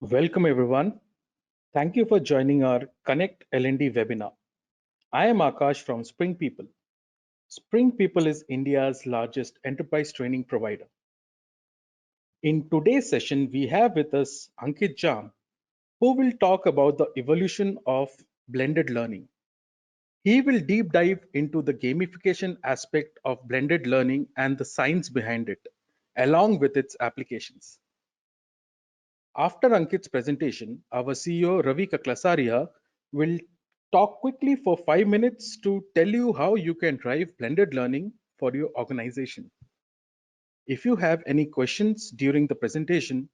Welcome everyone. Thank you for joining our Connect L&D webinar. I am Akash from Spring People. Spring People is India's largest enterprise training provider. In today's session, we have with us Ankit Jam, who will talk about the evolution of blended learning. He will deep dive into the gamification aspect of blended learning and the science behind it, along with its applications. After Ankit's presentation, our CEO Ravi Kaklasaria will talk quickly for 5 minutes to tell you how you can drive blended learning for your organization. If you have any questions during the presentation,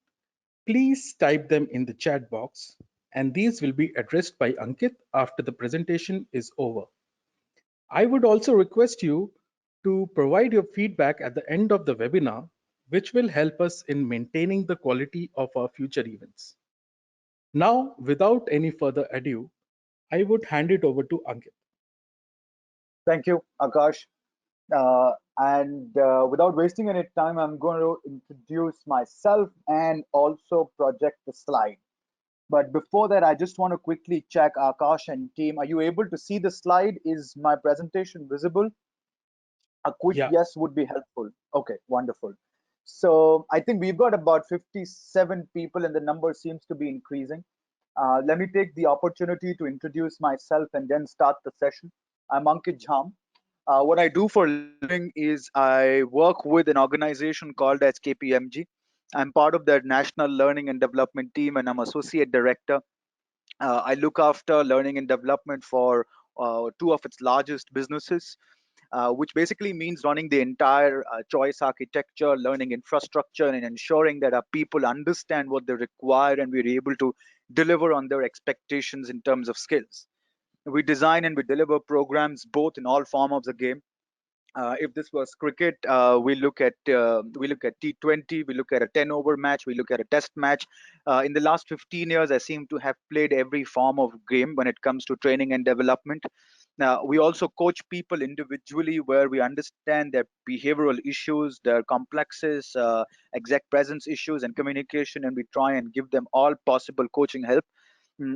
please type them in the chat box and these will be addressed by Ankit after the presentation is over. I would also request you to provide your feedback at the end of the webinar, which will help us in maintaining the quality of our future events. Now, without any further ado, I would hand it over to Ankit. Thank you, Akash. And without wasting any time, I'm going to introduce myself and also project the slide. But before that, I just want to quickly check Akash and team. Are you able to see the slide? Is my presentation visible? A quick Yeah, yes would be helpful. Okay, wonderful. So I think we've got about 57 people, and the number seems to be increasing. Let me take the opportunity to introduce myself and then start the session. I'm Ankit Jham. What I do for a living is I work with an organization called as KPMG. I'm part of their national learning and development team, and I'm associate director. I look after learning and development for two of its largest businesses, which basically means running the entire choice architecture, learning infrastructure, and ensuring that our people understand what they require and we're able to deliver on their expectations in terms of skills. We design and we deliver programs both in all form of the game. If this was cricket, we look at T20, we look at a 10-over match, we look at a test match. In the last 15 years, I seem to have played every form of game when it comes to training and development. Now, we also coach people individually where we understand their behavioral issues, their complexes, exact presence issues, and communication, and we try and give them all possible coaching help.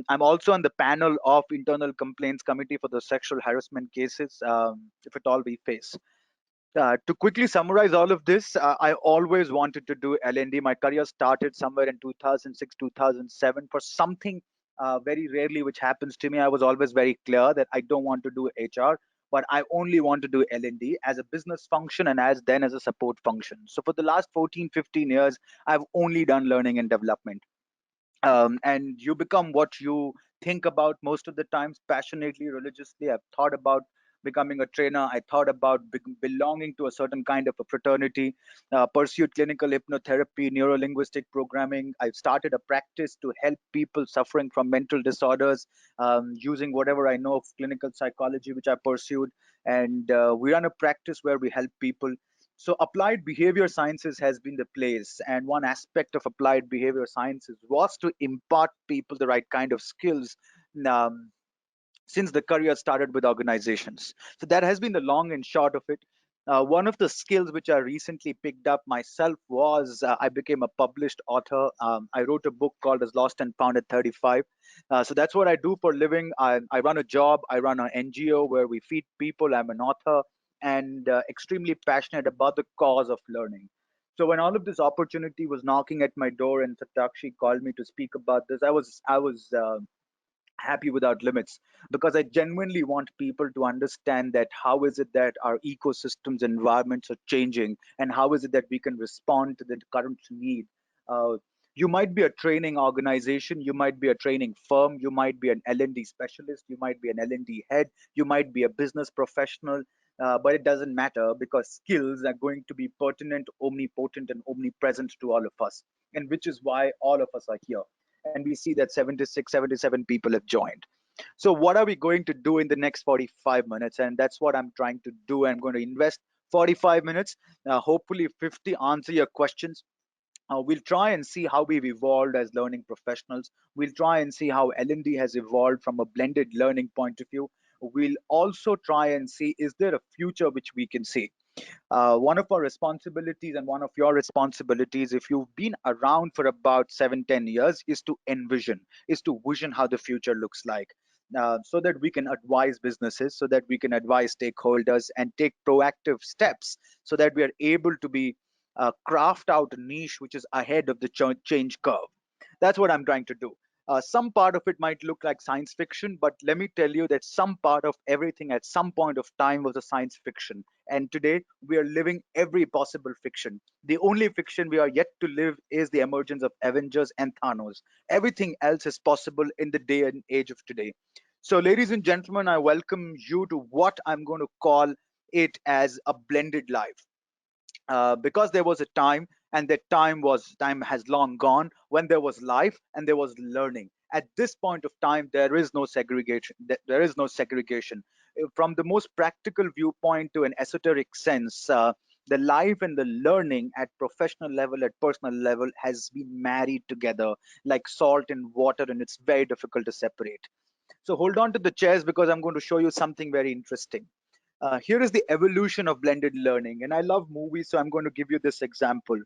I'm also on the panel of internal complaints committee for the sexual harassment cases, if at all we face. To quickly summarize all of this, I always wanted to do L&D. My career started somewhere in 2006, 2007 for something very rarely which happens to me. I was always very clear that I don't want to do HR, but I only want to do L&D as a business function and as then as a support function. So for the last 14, 15 years, I've only done learning and development. And you become what you think about most of the times, passionately, religiously. I've thought about becoming a trainer. I thought about belonging to a certain kind of a fraternity, pursued clinical hypnotherapy, neuro-linguistic programming. I've started a practice to help people suffering from mental disorders, using whatever I know of clinical psychology, which I pursued. And we run a practice where we help people. So applied behavior sciences has been the place, and one aspect of applied behavior sciences was to impart people the right kind of skills. um, since the career started with organizations, so that has been the long and short of it. One of the skills which I recently picked up myself was I became a published author. I wrote a book called as Lost and Found at 35. So that's what I do for a living. I run a job, I run an NGO where we feed people. I'm an author and extremely passionate about the cause of learning. So when all of this opportunity was knocking at my door and Satakshi called me to speak about this, I was happy without limits, because I genuinely want people to understand that how is it that our ecosystems environments are changing, and how is it that we can respond to the current need. uh, you might be a training organization, you might be a training firm, you might be an L&D specialist, you might be an L&D head, you might be a business professional, but it doesn't matter, because skills are going to be pertinent, omnipotent, and omnipresent to all of us, and which is why all of us are here. And we see that 76, 77 people have joined. So what are we going to do in the next 45 minutes? And that's what I'm trying to do. I'm going to invest 45 minutes, hopefully 50 answer your questions. We'll try and see how we've evolved as learning professionals. We'll try and see how L&D has evolved from a blended learning point of view. We'll also try and see, is there a future which we can see? One of our responsibilities and one of your responsibilities, if you've been around for about 7, 10 years, is to envision, is to vision how the future looks like. So that we can advise businesses, so that we can advise stakeholders and take proactive steps, so that we are able to be craft out a niche which is ahead of the change curve. That's what I'm trying to do. Some part of it might look like science fiction, but let me tell you that some part of everything at some point of time was a science fiction. And today we are living every possible fiction. The only fiction we are yet to live is the emergence of Avengers and Thanos. Everything else is possible in the day and age of today. So, ladies and gentlemen, I welcome you to what I'm going to call it as a blended life, because there was a time, and that time has long gone, when there was life and there was learning. At this point of time, there is no segregation. There is no segregation. From the most practical viewpoint to an esoteric sense, the life and the learning at professional level, at personal level, has been married together like salt and water, and it's very difficult to separate. So hold on to the chairs, because I'm going to show you something very interesting. Here is the evolution of blended learning. And I love movies, so I'm going to give you this example.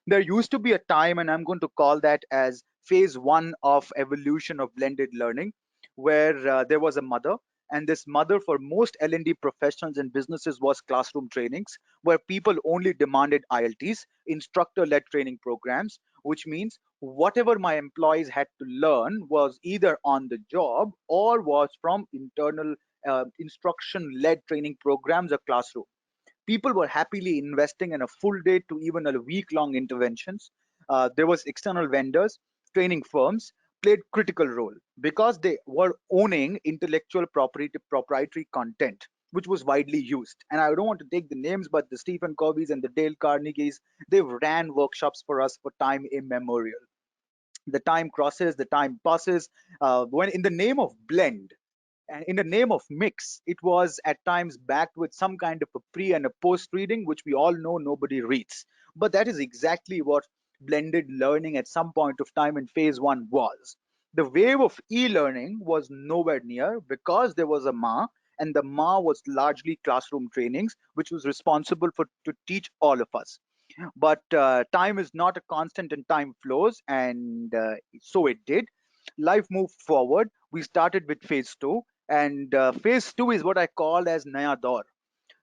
There used to be a time, and I'm going to call that as phase one of evolution of blended learning, where there was a mother. And this mother, for most L&D professionals and businesses, was classroom trainings, where people only demanded ILTs, instructor-led training programs, which means whatever my employees had to learn was either on the job or was from internal instruction led training programs or classroom. People were happily investing in a full day to even a week long interventions. There was external vendors, training firms played critical role because they were owning intellectual proprietary content which was widely used. And I don't want to take the names, but the Stephen Coveys and the Dale Carnegies, they ran workshops for us for time immemorial. The time crosses, the time passes, when in the name of blend and in the name of mix, it was at times backed with some kind of a pre and a post reading, which we all know nobody reads. But that is exactly what blended learning at some point of time in phase one was. The wave of e learning was nowhere near because there was a MA, and the MA was largely classroom trainings, which was responsible for to teach all of us. But time is not a constant, and time flows, and so it did. Life moved forward. We started with phase two, and phase two is what I call as Naya Daur.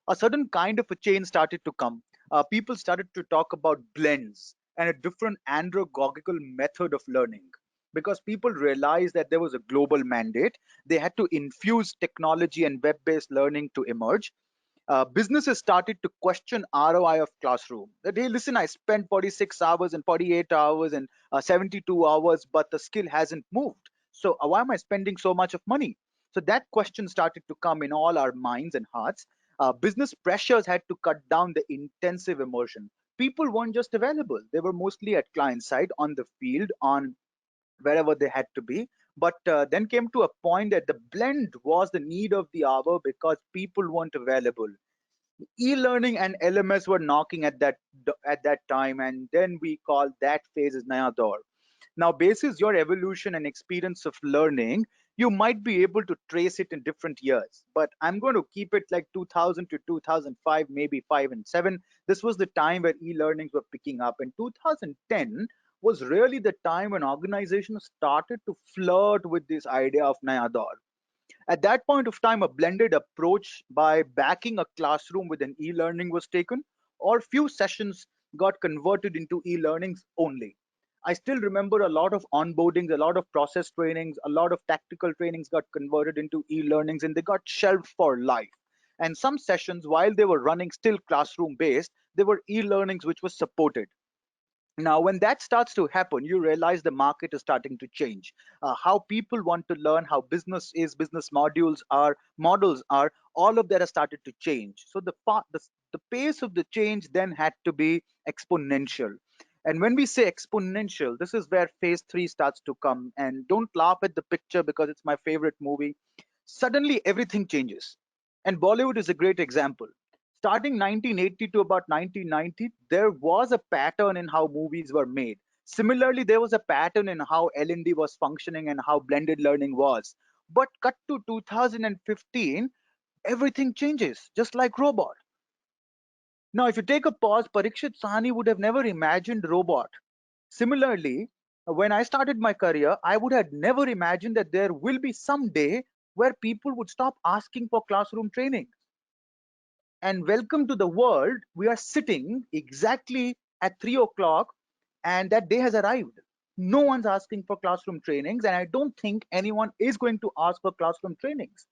A certain kind of a change started to come. People started to talk about blends and a different andragogical method of learning, because people realized that there was a global mandate. They had to infuse technology and web based learning to emerge. Businesses started to question ROI of classroom. That, hey, listen, I spent 46 hours and 48 hours and 72 hours, but the skill hasn't moved. So why am I spending so much of money? So that question started to come in all our minds and hearts. Business pressures had to cut down the intensive immersion. People weren't just available; they were mostly at client side, on the field, on wherever they had to be. But then came to a point that the blend was the need of the hour because people weren't available. E-learning and LMS were knocking at that time, and then we call that phase as Naya Daur. Now, basis your evolution and experience of learning, you might be able to trace it in different years, but I'm going to keep it like 2000 to 2005, maybe 5 and 7. This was the time where e-learnings were picking up, and 2010 was really the time when organizations started to flirt with this idea of Naya Daur. At that point of time, a blended approach by backing a classroom with an e-learning was taken, or few sessions got converted into e-learnings only. I still remember a lot of onboardings, a lot of process trainings, a lot of tactical trainings got converted into e-learnings, and they got shelved for life. And some sessions, while they were running still classroom based, they were e-learnings which was supported. Now, when that starts to happen, you realize the market is starting to change. How people want to learn, how business is, business models are, all of that has started to change. So the pace of the change then had to be exponential. And when we say exponential, this is where phase three starts to come. And don't laugh at the picture because it's my favorite movie. Suddenly, everything changes. And Bollywood is a great example. Starting 1980 to about 1990, there was a pattern in how movies were made. Similarly, there was a pattern in how L&D was functioning and how blended learning was. But cut to 2015, everything changes, just like robot. Now, if you take a pause, Parikshit Sahni would have never imagined robot. Similarly, when I started my career, I would have never imagined that there will be some day where people would stop asking for classroom training. And welcome to the world. We are sitting exactly at 3 o'clock, and that day has arrived. No one's asking for classroom trainings, and I don't think anyone is going to ask for classroom trainings.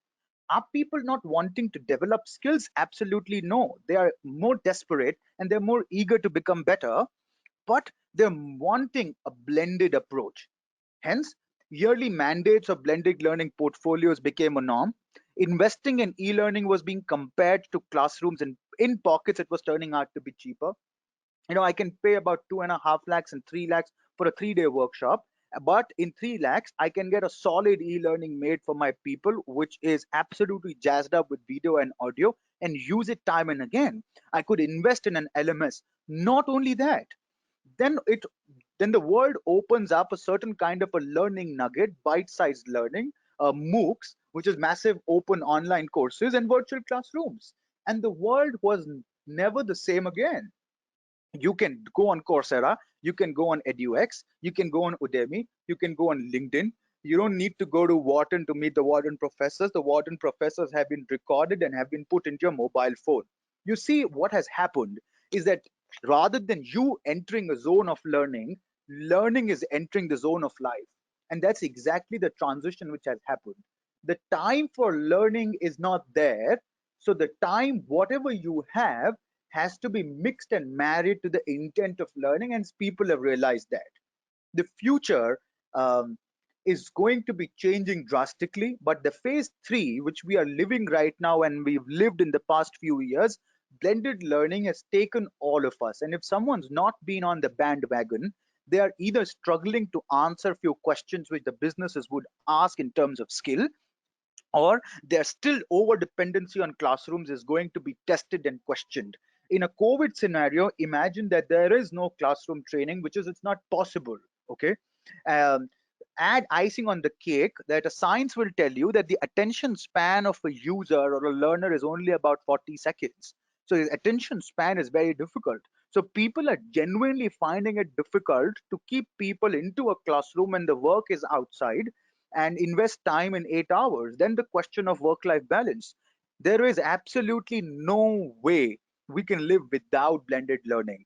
Are people not wanting to develop skills? Absolutely no. They are more desperate and they're more eager to become better, but they're wanting a blended approach. Hence, yearly mandates of blended learning portfolios became a norm. Investing in e learning was being compared to classrooms, and in pockets, it was turning out to be cheaper. I can pay about 2.5 lakhs and 3 lakhs for a 3-day workshop, but in 3 lakhs I can get a solid e-learning made for my people, which is absolutely jazzed up with video and audio, and use it time and again. I could invest in an LMS. Not only that, then it then the world opens up a certain kind of a learning nugget, bite-sized learning, MOOCs, which is massive open online courses and virtual classrooms, and the world was never the same again. You can go on Coursera, you can go on EduX, you can go on Udemy, you can go on LinkedIn. You don't need to go to Wharton to meet the Wharton professors. The Wharton professors have been recorded and have been put into your mobile phone. You see, what has happened is that rather than you entering a zone of learning, learning is entering the zone of life. And that's exactly the transition which has happened. The time for learning is not there. So the time, whatever you have, has to be mixed and married to the intent of learning, and people have realized that the future um, is going to be changing drastically. But the phase 3, which we are living right now and we've lived in the past few years, blended learning has taken all of us, and if someone's not been on the bandwagon, they are either struggling to answer few questions which the businesses would ask in terms of skill, or their still over dependency on classrooms is going to be tested and questioned. In a COVID scenario, imagine that there is no classroom training, which is it's not possible. Okay. um, Add icing on the cake that a science will tell you that the attention span of a user or a learner is only about 40 seconds. So his attention span is very difficult. So people are genuinely finding it difficult to keep people into a classroom when the work is outside and invest time in 8 hours. Then the question of work life balance. There is absolutely no way we can live without blended learning.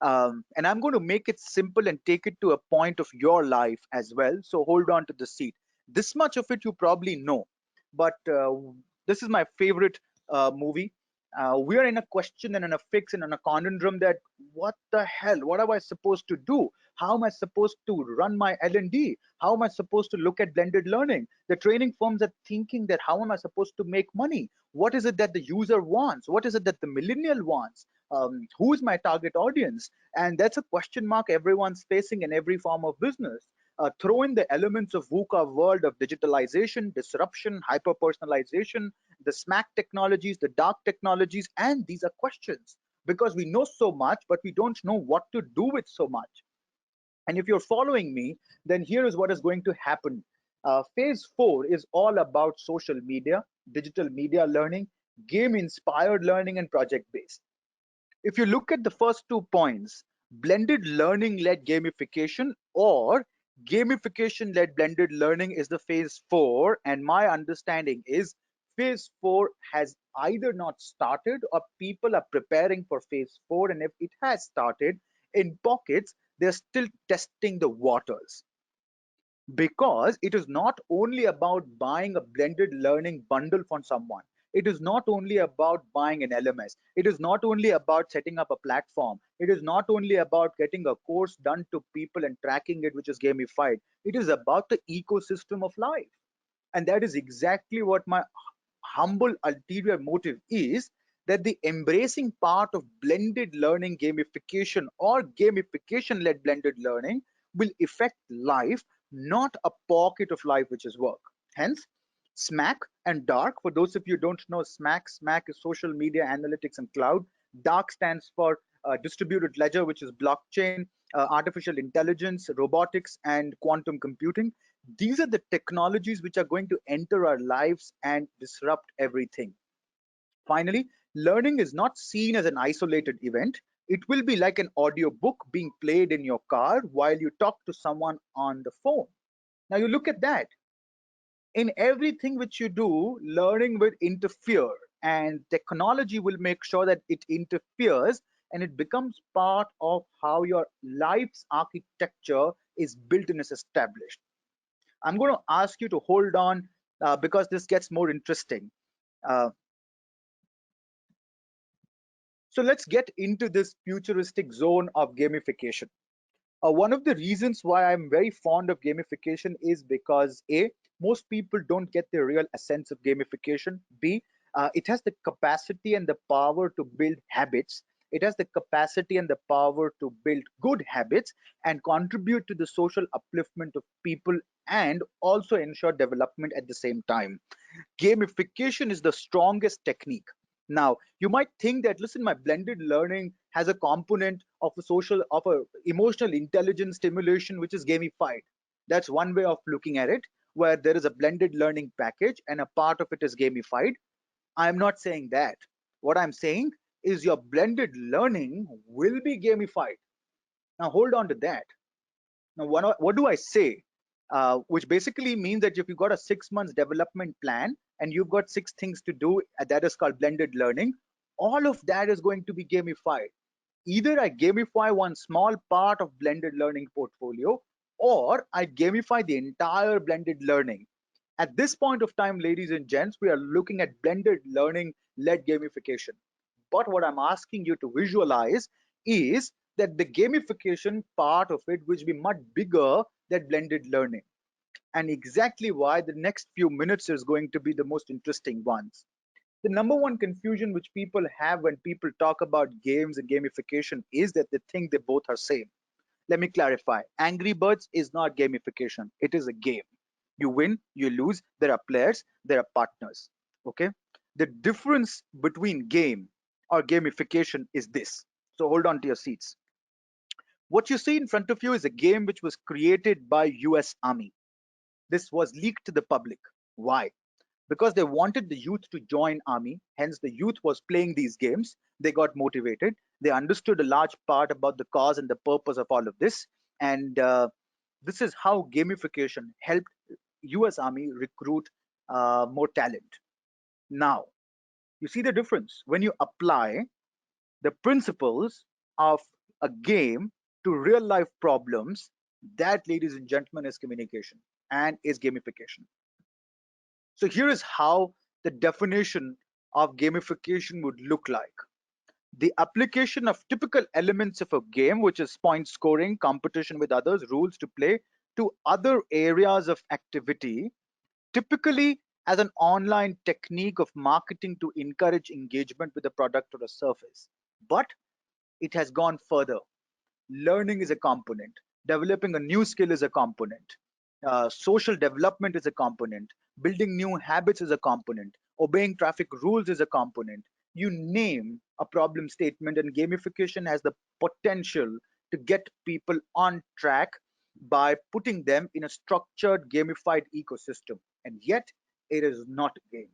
And I'm going to make it simple and take it to a point of your life as well. So hold on to the seat. This much of it you probably know, but this is my favorite movie. We are in a question and in a fix and in a conundrum that what the hell? What am I supposed to do? How am I supposed to run my L&D? How am I supposed to look at blended learning? The training firms are thinking that how am I supposed to make money? What is it that the user wants? What is it that the millennial wants? Who is my target audience? And that's a question mark everyone's facing in every form of business. Throw in the elements of VUCA world of digitalization, disruption, hyper personalization, the smack technologies, the dark technologies, and these are questions because we know so much, but we don't know what to do with so much. And if you're following me, then here is what is going to happen. Phase 4 is all about social media, digital media learning, game inspired learning, and project based. If you look at the first 2 points, blended learning led gamification or gamification led blended learning is the phase 4. And my understanding is phase 4 has either not started or people are preparing for phase 4. And if it has started in pockets, they're still testing the waters, because it is not only about buying a blended learning bundle from someone. It is not only about buying an LMS. It is not only about setting up a platform. It is not only about getting a course done to people and tracking it, which is gamified. It is about the ecosystem of life. And that is exactly what my humble ulterior motive is, that the embracing part of blended learning gamification or gamification led blended learning will affect life, not a pocket of life which is work. Hence, SMAC and dark. For those of you who don't know, SMAC is social media analytics and cloud. Dark stands for distributed ledger, which is blockchain, artificial intelligence, robotics, and quantum computing. These are the technologies which are going to enter our lives and disrupt everything. Finally, Learning is not seen as an isolated event. It will be like an audio book being played in your car while you talk to someone on the phone. Now you look at that. In everything which you do, learning will interfere, and technology will make sure that it interferes and it becomes part of how your life's architecture is built and is established. I'm going to ask you to hold on because this gets more interesting. Uh, so let's get into this futuristic zone of gamification. One of the reasons why I'm very fond of gamification is because A, most people don't get the real essence of gamification. B, it has the capacity and the power to build habits. It has the capacity and the power to build good habits and contribute to the social upliftment of people and also ensure development at the same time. Gamification is the strongest technique. Now you might think that, listen, my blended learning has a component of a social, of a emotional intelligence stimulation which is gamified. That's one way of looking at it, where there is a blended learning package and a part of it is gamified. I'm not saying that. What I'm saying is your blended learning will be gamified. Now hold on to that. Now, what do I say? Which basically means that if you've got a 6 months development plan and you've got 6 things to do, that is called blended learning, all of that is going to be gamified. Either I gamify one small part of blended learning portfolio, or I gamify the entire blended learning. At this point of time, ladies and gents, we are looking at blended learning led gamification. But what I'm asking you to visualize is that the gamification part of it will be much bigger than blended learning. And exactly why the next few minutes is going to be the most interesting ones. The number one confusion which people have when people talk about games and gamification is that they think they both are same. Let me clarify. Angry Birds is not gamification. It is a game. You win, you lose. There are players, there are partners. Okay. The difference between game or gamification is this. So hold on to your seats. What you see in front of you is a game which was created by US Army. This was leaked to the public. Why? Because they wanted the youth to join army. Hence the youth was playing these games. They got motivated. They understood a large part about the cause and the purpose of all of this. And this is how gamification helped US Army recruit more talent. Now you see the difference when you apply the principles of a game to real life problems. That, ladies and gentlemen, is communication and is gamification. So here is how the definition of gamification would look like. The application of typical elements of a game, which is point scoring, competition with others, rules to play, to other areas of activity, typically as an online technique of marketing to encourage engagement with a product or a service. But it has gone further. Learning is a component, developing a new skill is a component, social development is a component, building new habits is a component, obeying traffic rules is a component. You name a problem statement, and gamification has the potential to get people on track by putting them in a structured gamified ecosystem. And yet it is not a game.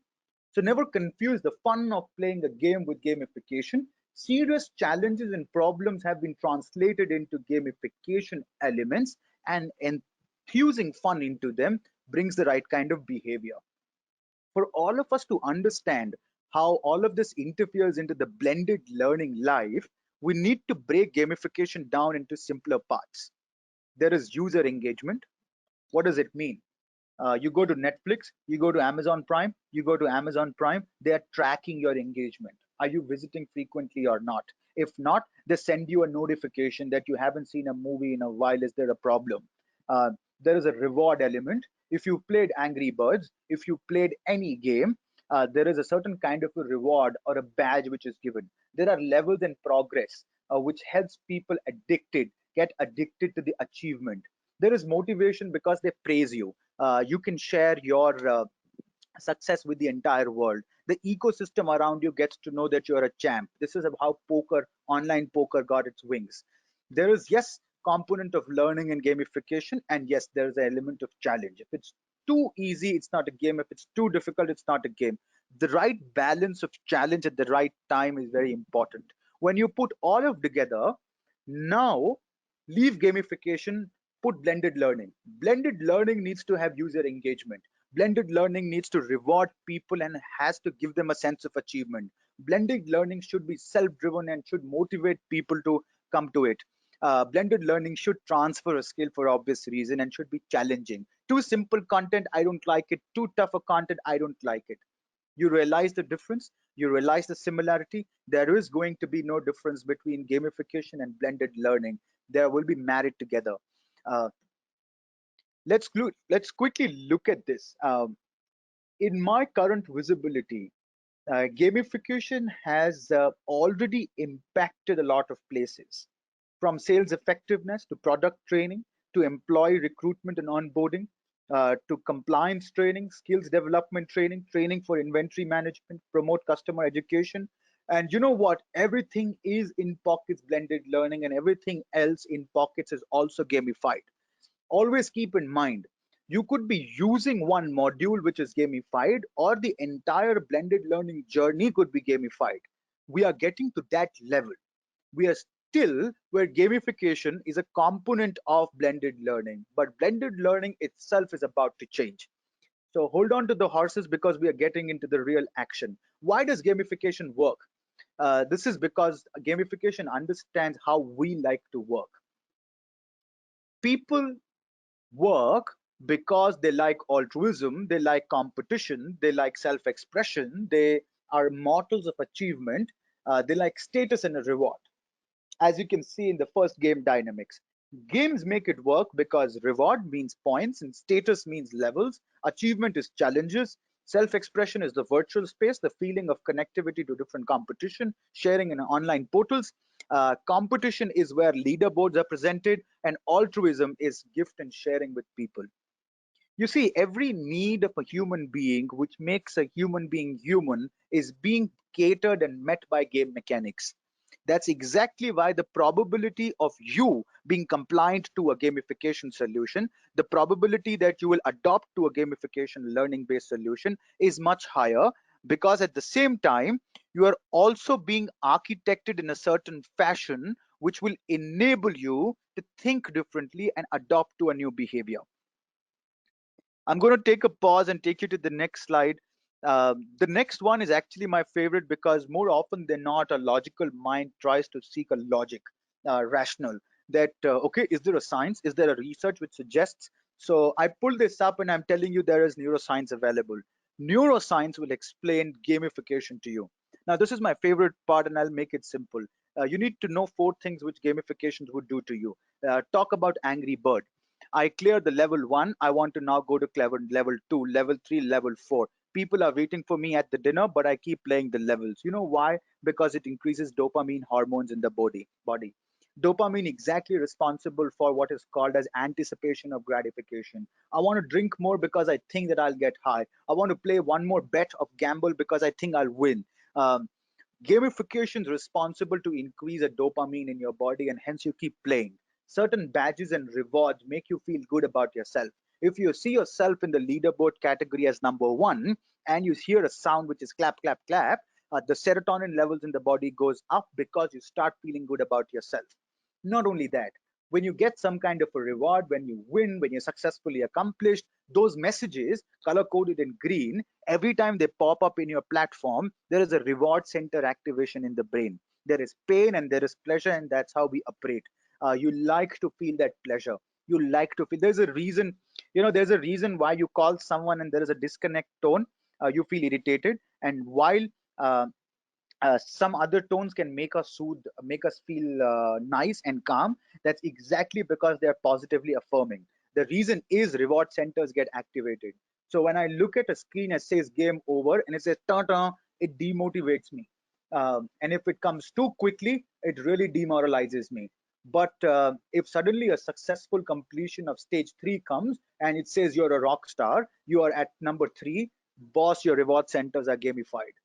So never confuse the fun of playing a game with gamification. Serious challenges and problems have been translated into gamification elements, and infusing fun into them brings the right kind of behavior. For all of us to understand how all of this interferes into the blended learning life, we need to break gamification down into simpler parts. There is user engagement. What does it mean? You go to Netflix, you go to Amazon Prime, you go to Amazon Prime, they are tracking your engagement. Are you visiting frequently or not? If not, they send you a notification that you haven't seen a movie in a while. Is there a problem? Uh, there is a reward element. If you played Angry Birds, if you played any game, there is a certain kind of a reward or a badge which is given. There are levels in progress which helps people get addicted to the achievement. There is motivation because they praise you. You can share your success with the entire world. The ecosystem around you gets to know that you're a champ. This is how poker, online poker, got its wings. There is, yes, component of learning and gamification, and yes, there is an element of challenge. If it's too easy, it's not a game. If it's too difficult, it's not a game. The right balance of challenge at the right time is very important. When you put all of together, now leave gamification, put blended learning. Blended learning needs to have user engagement. Blended learning needs to reward people and has to give them a sense of achievement. Blended learning should be self driven and should motivate people to come to it. Blended learning should transfer a skill for obvious reason and should be challenging. Too simple content, I don't like it. Too tough a content, I don't like it. You realize the difference, you realize the similarity. There is going to be no difference between gamification and blended learning. They will be married together. uh, let's quickly look at this. In my current visibility, gamification has already impacted a lot of places, from sales effectiveness to product training to employee recruitment and onboarding, to compliance training, skills development training, training for inventory management, promote customer education. And you know what? Everything is in pockets blended learning, and everything else in pockets is also gamified. Always keep in mind, you could be using one module which is gamified, or the entire blended learning journey could be gamified. We are getting to that level. We are still where gamification is a component of blended learning, but blended learning itself is about to change. So hold on to the horses, because we are getting into the real action. Why does gamification work? This is because gamification understands how we like to work. People work because they like altruism, they like competition, they like self expression, they are mortals of achievement, they like status and a reward. As you can see in the first game dynamics, games make it work because reward means points and status means levels, achievement is challenges, self expression is the virtual space, the feeling of connectivity to different competition, sharing in online portals. Competition is where leaderboards are presented, and altruism is gift and sharing with people. You see, every need of a human being, which makes a human being human, is being catered and met by game mechanics. That's exactly why the probability of you being compliant to a gamification solution, the probability that you will adopt to a gamification learning based solution is much higher, because at the same time, you are also being architected in a certain fashion which will enable you to think differently and adopt to a new behavior. I'm going to take a pause and take you to the next slide. The next one is actually my favorite, because more often than not, a logical mind tries to seek a logic, rational. That, okay, is there a science? Is there a research which suggests? So I pulled this up and I'm telling you there is neuroscience available. Neuroscience will explain gamification to you. Now, this is my favorite part and I'll make it simple. You need to know four things which gamifications would do to you. Talk about Angry Bird. I cleared the level one. I want to now go to clever level two, level three, level four. People are waiting for me at the dinner, but I keep playing the levels. You know why? Because it increases dopamine hormones in the body. Dopamine exactly responsible for what is called as anticipation of gratification. I want to drink more because I think that I'll get high. I want to play one more bet of gamble because I think I'll win. Um, Gamification is responsible to increase a dopamine in your body, and hence you keep playing. Certain badges and rewards make you feel good about yourself. If you see yourself in the leaderboard category as number one, and you hear a sound which is clap, clap, clap, the serotonin levels in the body goes up because you start feeling good about yourself. Not only that, when you get some kind of a reward, when you win, when you're successfully accomplished, those messages color coded in green, every time they pop up in your platform, there is a reward center activation in the brain. There is pain and there is pleasure, and that's how we operate. You like to feel that pleasure. You like to feel. There's a reason, there's a reason why you call someone and there is a disconnect tone. You feel irritated, and while uh, some other tones can make us soothe, make us feel nice and calm. That's exactly because they're positively affirming. The reason is reward centers get activated. So when I look at a screen that says game over and it says ta-ta, it demotivates me. And if it comes too quickly, it really demoralizes me. But if suddenly a successful completion of stage three comes and it says you're a rock star, you are at number three, boss, your reward centers are gamified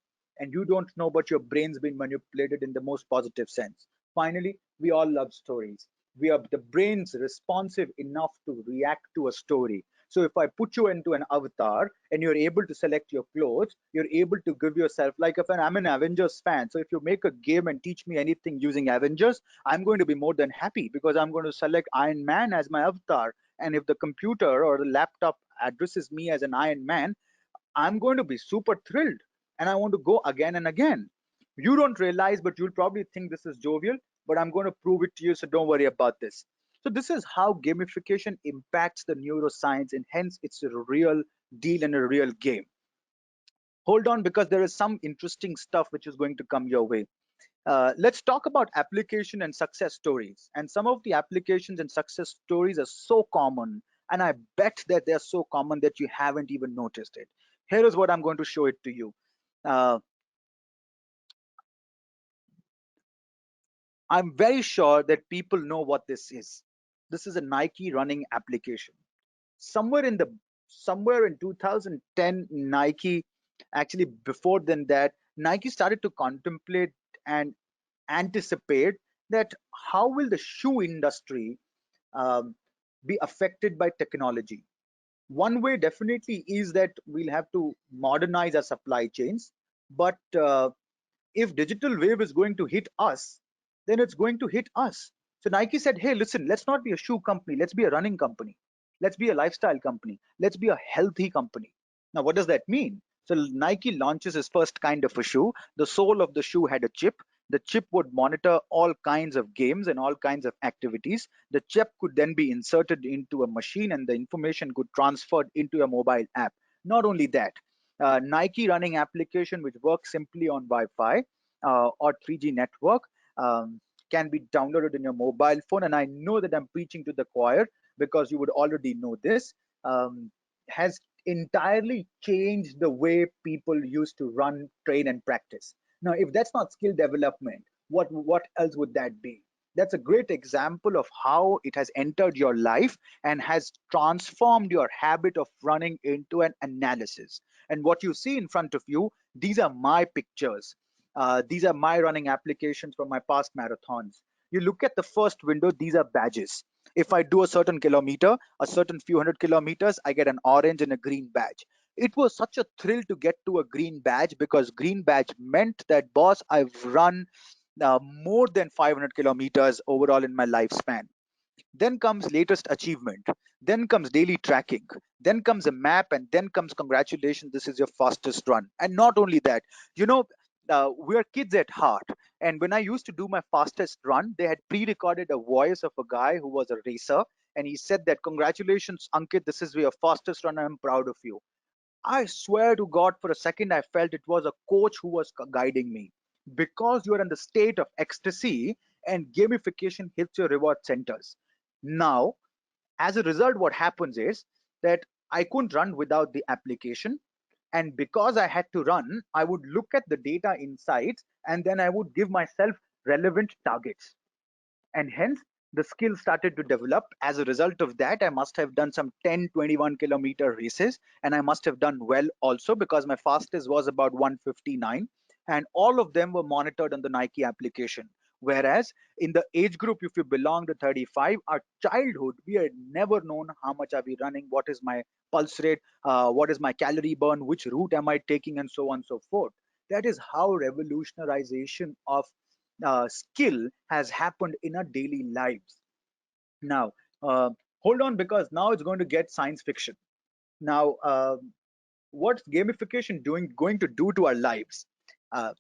and you don't know, but your brain's been manipulated in the most positive sense. Finally, we all love stories. We are the brain's responsive enough to react to a story. So if I put you into an avatar and you're able to select your clothes, you're able to give yourself, like if I'm an Avengers fan. So if you make a game and teach me anything using Avengers, I'm going to be more than happy because I'm going to select Iron Man as my avatar. And if the computer or the laptop addresses me as an Iron Man, I'm going to be super thrilled and I want to go again and again. You don't realize, but you'll probably think this is jovial, but I'm going to prove it to you, so don't worry about this. So, this is how gamification impacts the neuroscience, and hence it's a real deal and a real game. Hold on, because there is some interesting stuff which is going to come your way. Let's talk about application and success stories. And some of the applications and success stories are so common, and I bet that they're so common that you haven't even noticed it. Here is what I'm going to show it to you. Uh, I'm very sure that people know what this is. This is a Nike running application. Somewhere in the somewhere in 2010, Nike, actually before than that, Nike started to contemplate and anticipate that how will the shoe industry um, be affected by technology. One way definitely is that we'll have to modernize our supply chains, but if digital wave is going to hit us, then it's going to hit us. So Nike said, hey, listen, let's not be a shoe company, let's be a running company, let's be a lifestyle company, let's be a healthy company. Now what does that mean? So Nike launches his first kind of a shoe. The sole of the shoe had a chip. The chip would monitor all kinds of games and all kinds of activities. The chip could then be inserted into a machine and the information could transfer into a mobile app. Not only that, Nike running application which works simply on Wi-Fi or 3G network um, can be downloaded in your mobile phone. And I know that I'm preaching to the choir because you would already know this. Has entirely changed the way people used to run, train, and practice. Now, if that's not skill development, what else would that be? That's a great example of how it has entered your life and has transformed your habit of running into an analysis. And what you see in front of you, these are my pictures. These are my running applications from my past marathons. You look at the first window, these are badges. If I do a certain kilometer, a certain few hundred kilometers, I get an orange and a green badge. It was such a thrill to get to a green badge because green badge meant that, boss, I've run more than 500 kilometers overall in my lifespan. Then comes latest achievement. Then comes daily tracking. Then comes a map, and then comes congratulations, this is your fastest run. And not only that, you know, we are kids at heart. And when I used to do my fastest run, they had pre-recorded a voice of a guy who was a racer, and he said that, congratulations, Ankit, this is your fastest run. I'm proud of you. I swear to God, for a second, I felt it was a coach who was guiding me because you are in the state of ecstasy and gamification hits your reward centers. Now, as a result, what happens is that I couldn't run without the application. And because I had to run, I would look at the data insights and then I would give myself relevant targets, and hence the skill started to develop. As a result of that, I must have done some 10, 21-kilometer races, and I must have done well also because my fastest was about 159, and all of them were monitored on the Nike application. Whereas in the age group, if you belong to 35, our childhood, we had never known how much are we running, what is my pulse rate, what is my calorie burn, which route am I taking, and so on and so forth. That is how revolutionization of skill has happened in our daily lives. Now, uh, hold on, because now it's going to get science fiction. Now, what's gamification doing going to do to our lives? Uh,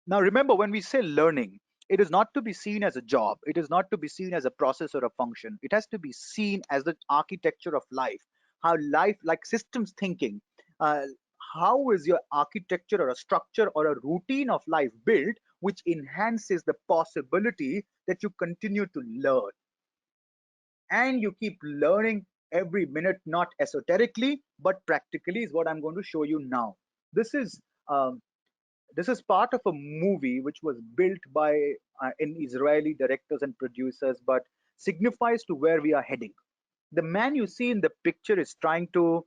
Now, remember, when we say learning, it is not to be seen as a job. It is not to be seen as a process or a function. It has to be seen as the architecture of life. How life, like systems thinking, uh, how is your architecture or a structure or a routine of life built, which enhances the possibility that you continue to learn and you keep learning every minute, not esoterically, but practically, is what I'm going to show you now. This is um, this is part of a movie which was built by in Israeli directors and producers, but signifies to where we are heading. The man you see in the picture is trying to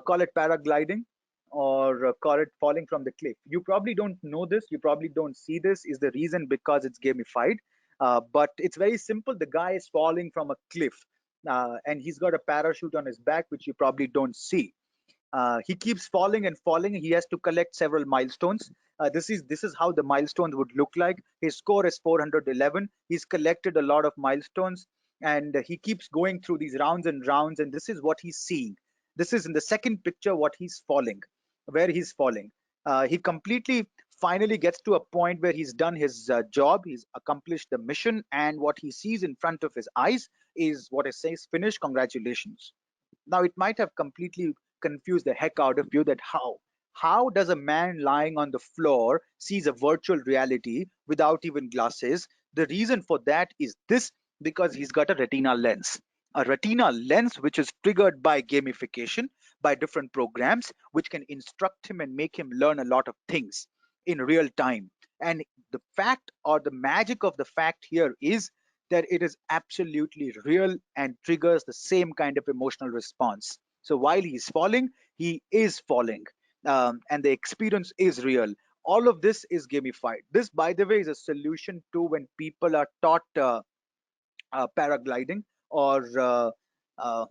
call it paragliding or call it falling from the cliff. You probably don't know this. You probably don't see this. Is the reason because it's gamified. But it's very simple. The guy is falling from a cliff. and he's got a parachute on his back, which you probably don't see. He keeps falling and falling. He has to collect several milestones. This is how the milestones would look like. His score is 411. He's collected a lot of milestones, and he keeps going through these rounds and rounds. And this is what he's seeing. This is in the second picture what he's falling, where he's falling. He completely finally gets to a point where he's done his job. He's accomplished the mission, and what he sees in front of his eyes is what it says: "Finish. Congratulations." Now, it might have completely confused the heck out of you that how does a man lying on the floor sees a virtual reality without even glasses? The reason for that is this: because he's got a retina lens. A retina lens which is triggered by gamification, by different programs which can instruct him and make him learn a lot of things in real time. And the fact, or the magic of the fact here, is that it is absolutely real and triggers the same kind of emotional response. So while he's falling, he is falling, and the experience is real. All of this is gamified. This, by the way, is a solution to when people are taught paragliding, or uh,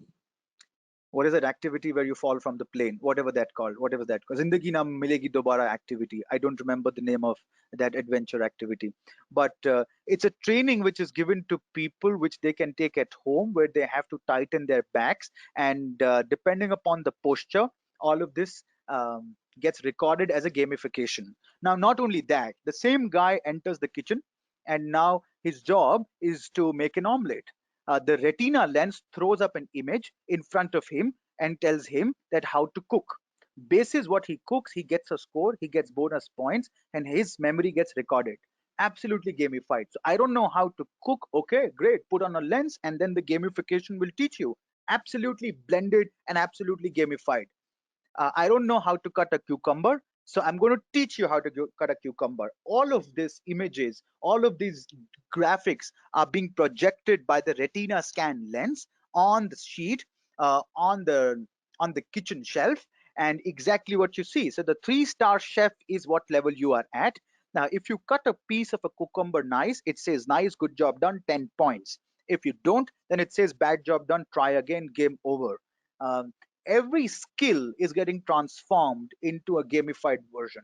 what is that activity where you fall from the plane, whatever that called, zindagi na milegi dobara activity. I don't remember the name of that adventure activity, but it's a training which is given to people, which they can take at home, where they have to tighten their backs, and depending upon the posture, all of this gets recorded as a gamification. Now, not only that, the same guy enters the kitchen, and now his job is to make an omelette. The retina lens throws up an image in front of him and tells him that how to cook. Basis what he cooks, he gets a score, he gets bonus points, and his memory gets recorded. Absolutely gamified. So I don't know how to cook. Okay, great. Put on a lens, and then the gamification will teach you. Absolutely blended and absolutely gamified. I don't know how to cut a cucumber, so I'm going to teach you how to cut a cucumber. All of these images, all of these graphics are being projected by the retina scan lens on the sheet, on the kitchen shelf, and exactly what you see. So the three-star chef is what level you are at. Now, if you cut a piece of a cucumber nice, it says nice, good job done, 10 points. If you don't, then it says bad job done, try again, game over. Um, every skill is getting transformed into a gamified version.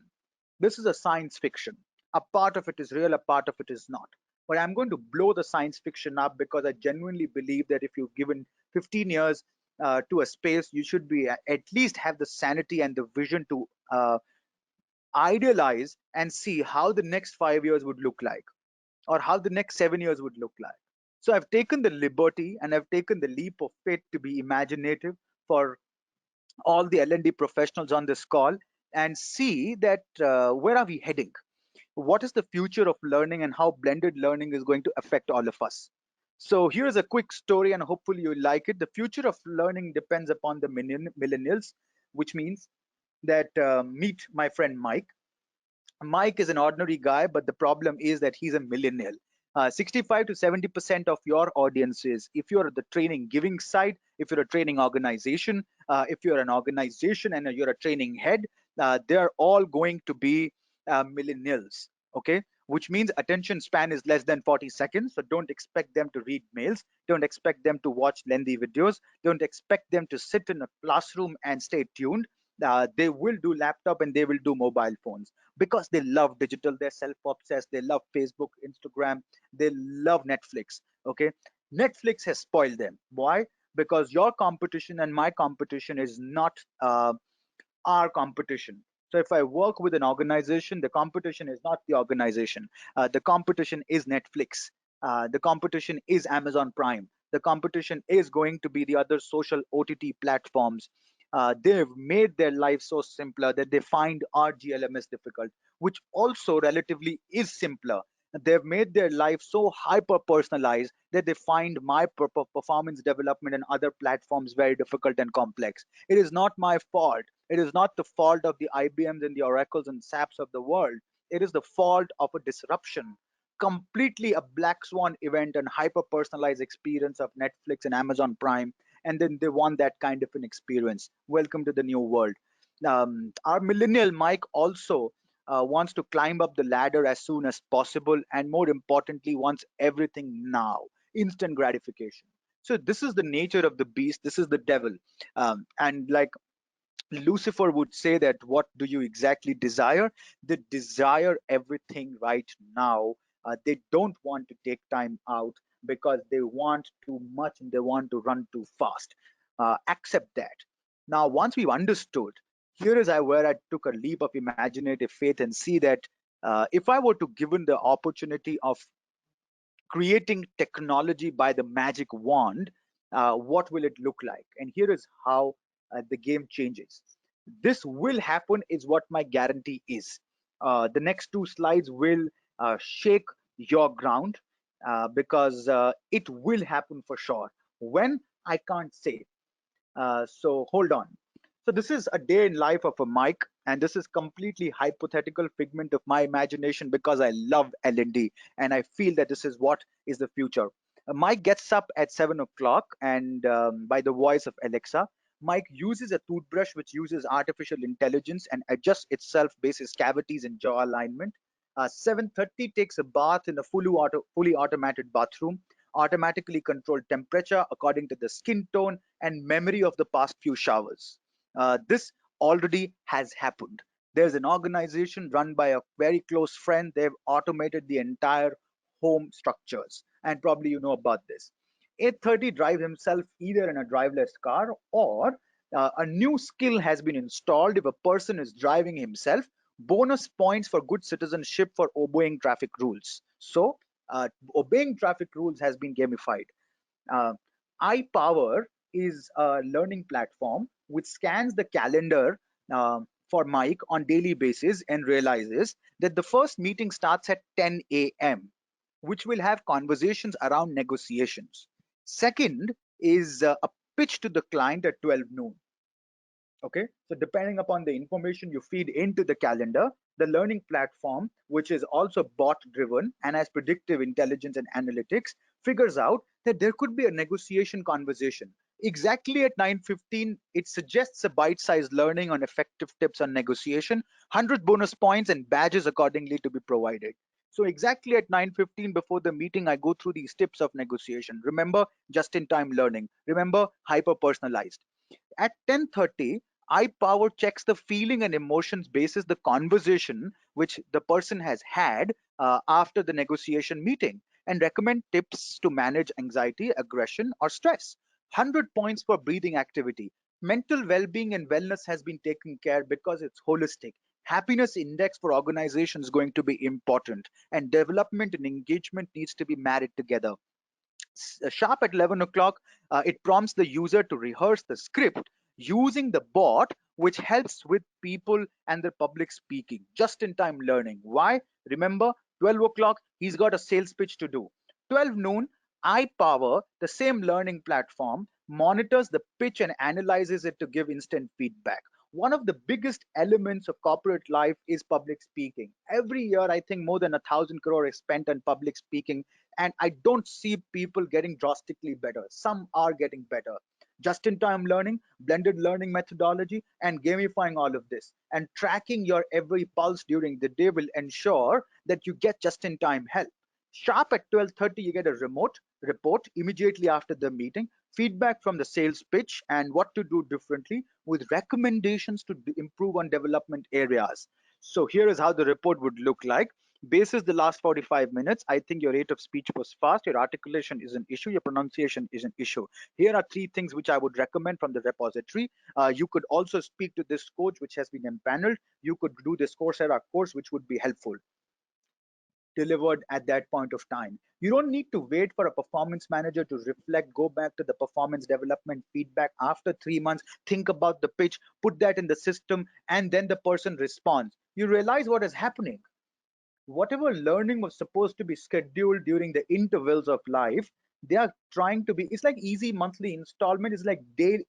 This is a science fiction. A part of it is real, a part of it is not. But I'm going to blow the science fiction up, because I genuinely believe that if you've given 15 years to a space, you should be at least have the sanity and the vision to idealize and see how the next 5 years would look like, or how the next 7 years would look like. So I've taken the liberty and I've taken the leap of faith to be imaginative for all the L&D professionals on this call, and see that where are we heading? What is the future of learning, and how blended learning is going to affect all of us? So here's a quick story, and hopefully you like it. The future of learning depends upon the millennials, which means that meet my friend Mike. Mike is an ordinary guy, but the problem is that he's a millennial. 65 to 70% of your audiences, if you're the training giving side, if you're a training organization, if you're an organization and you're a training head, they're all going to be millennials. Okay, which means attention span is less than 40 seconds. So don't expect them to read mails. Don't expect them to watch lengthy videos. Don't expect them to sit in a classroom and stay tuned. They will do laptop and they will do mobile phones, because they love digital. They're self-obsessed. They love Facebook, Instagram. They love Netflix. Okay, Netflix has spoiled them. Why? Because your competition and my competition is not our competition. So if I work with an organization, the competition is not the organization. The competition is Netflix. The competition is Amazon Prime. The competition is going to be the other social OTT platforms. They've made their life so simpler that they find our GLMS difficult, which also relatively is simpler. They've made their life so hyper personalized that they find my performance development and other platforms very difficult and complex. It is not my fault. It is not the fault of the IBMs and the Oracles and SAPs of the world. It is the fault of a disruption. Completely a black swan event and hyper personalized experience of Netflix and Amazon Prime. And then they want that kind of an experience. Welcome to the new world. Our millennial Mike also wants to climb up the ladder as soon as possible. And more importantly, wants everything now, instant gratification. So this is the nature of the beast. This is the devil. And like Lucifer would say that what do you exactly desire? They desire everything right now. They don't want to take time out because they want too much and they want to run too fast. Accept that. Now, once we've understood, here is where I took a leap of imaginative faith and see that if I were to given the opportunity of creating technology by the magic wand, what will it look like? And here is how the game changes. This will happen, is what my guarantee is. The next two slides will shake your ground because it will happen for sure. When? I can't say. So hold on. So this is a day in life of a Mike, and this is completely hypothetical figment of my imagination because I love L&D and I feel that this is what is the future. Mike gets up at 7 o'clock, and by the voice of Alexa, Mike uses a toothbrush which uses artificial intelligence and adjusts itself basis cavities and jaw alignment. 7:30 takes a bath in a fully automated bathroom, automatically controlled temperature according to the skin tone and memory of the past few showers. This already has happened. There's an organization run by a very close friend. They've automated the entire home structures, and probably you know about this. 8:30 drives himself either in a driverless car, or a new skill has been installed if a person is driving himself. Bonus points for good citizenship for obeying traffic rules. So, obeying traffic rules has been gamified. Uh, iPower is a learning platform which scans the calendar for Mike on daily basis and realizes that the first meeting starts at 10 a.m., which will have conversations around negotiations. Second is a pitch to the client at 12 noon. Okay, so depending upon the information you feed into the calendar, the learning platform, which is also bot driven and has predictive intelligence and analytics, figures out that there could be a negotiation conversation exactly at 9:15. It suggests a bite-sized learning on effective tips on negotiation, 100 bonus points and badges accordingly to be provided. So exactly at 9:15 before the meeting, I go through these tips of negotiation. Remember, just in time learning. Remember, hyper personalized. At 10:30, iPower checks the feeling and emotions basis the conversation which the person has had after the negotiation meeting, and recommend tips to manage anxiety, aggression, or stress. 100 points for breathing activity. Mental well-being and wellness has been taken care because it's holistic. Happiness index for organization is going to be important, and development and engagement needs to be married together. Sharp at 11 o'clock, it prompts the user to rehearse the script using the bot, which helps with people and their public speaking. Just in time learning. Why? Remember, 12 o'clock, he's got a sales pitch to do. 12 noon, iPower, the same learning platform, monitors the pitch and analyzes it to give instant feedback. One of the biggest elements of corporate life is public speaking. Every year, I think more than 1,000 crore is spent on public speaking, and I don't see people getting drastically better. Some are getting better. Just in time learning, blended learning methodology, and gamifying all of this, and tracking your every pulse during the day will ensure that you get just in time help. Sharp at 12:30, you get a remote report immediately after the meeting, feedback from the sales pitch, and what to do differently with recommendations to improve on development areas. So here is how the report would look like. Basis the last 45 minutes, I think your rate of speech was fast, your articulation is an issue, your pronunciation is an issue. Here are three things which I would recommend from the repository. You could also speak to this coach which has been empaneled. You could do this Coursera course, which would be helpful, delivered at that point of time. You don't need to wait for a performance manager to reflect, go back to the performance development feedback after 3 months, think about the pitch, put that in the system, and then the person responds. You realize what is happening. Whatever learning was supposed to be scheduled during the intervals of life, they are trying to be, it's like easy monthly installment, it's like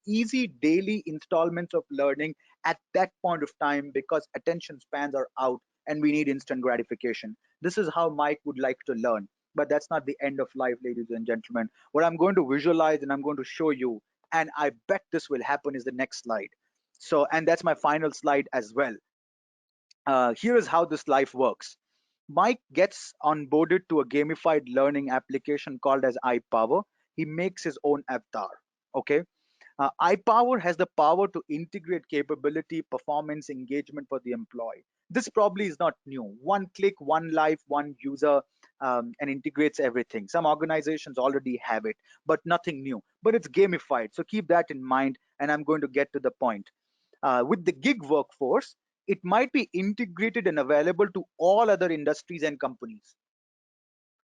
easy daily installments of learning at that point of time, because attention spans are out and we need instant gratification. This is how Mike would like to learn, but that's not the end of life, ladies and gentlemen. What I'm going to visualize and I'm going to show you, and I bet this will happen, is the next slide. So, and that's my final slide as well. Here is how this life works. Mike gets onboarded to a gamified learning application called as iPower. he makes his own avatar. Okay. iPower has the power to integrate capability, performance, engagement for the employee. This probably is not new. One click, one life, one user, and integrates everything. Some organizations already have it, but nothing new. But it's gamified. So keep that in mind, and I'm going to get to the point. With the gig workforce, it might be integrated and available to all other industries and companies.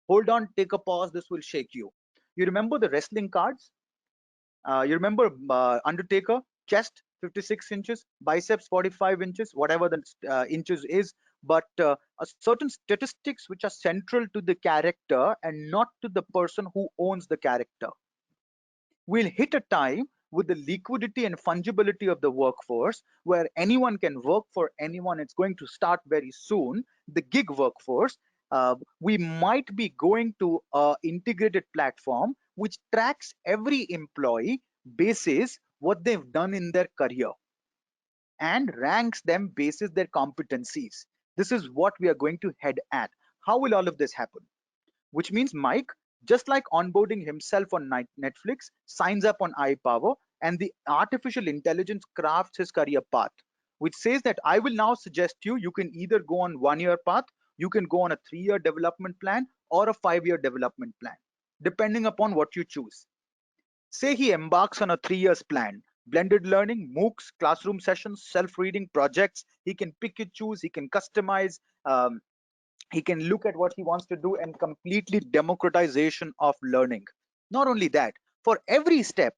Hold on, take a pause. This will shake you. You remember the wrestling cards? You remember Undertaker, chest 56 inches, biceps 45 inches, whatever the inches is, but a certain statistics which are central to the character and not to the person who owns the character. We'll hit a time with the liquidity and fungibility of the workforce where anyone can work for anyone. It's going to start very soon. The gig workforce, we might be going to an integrated platform which tracks every employee basis what they've done in their career and ranks them basis their competencies. This is what we are going to head at. How will all of this happen? Which means Mike, just like onboarding himself on Netflix, signs up on iPower, and the artificial intelligence crafts his career path, which says that I will now suggest you can either go on 1 year path, you can go on a 3 year development plan, or a 5 year development plan, depending upon what you choose. Say he embarks on a 3 years plan, blended learning, MOOCs, classroom sessions, self-reading projects. He can pick and choose, he can customize, he can look at what he wants to do and completely democratization of learning. Not only that, for every step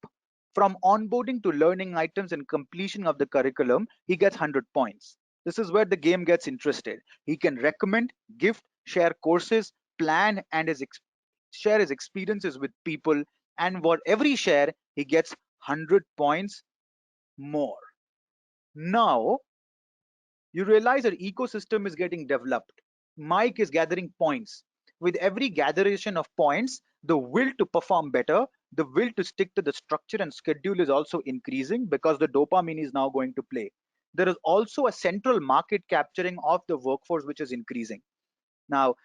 from onboarding to learning items and completion of the curriculum, he gets 100 points. This is where the game gets interested. He can recommend, gift, share courses, plan, and share his experiences with people. And for every share, he gets 100 points more. Now, you realize that ecosystem is getting developed. Mike is gathering points. With every gatheration of points, the will to perform better, the will to stick to the structure and schedule is also increasing because the dopamine is now going to play. There is also a central market capturing of the workforce which is increasing. Now,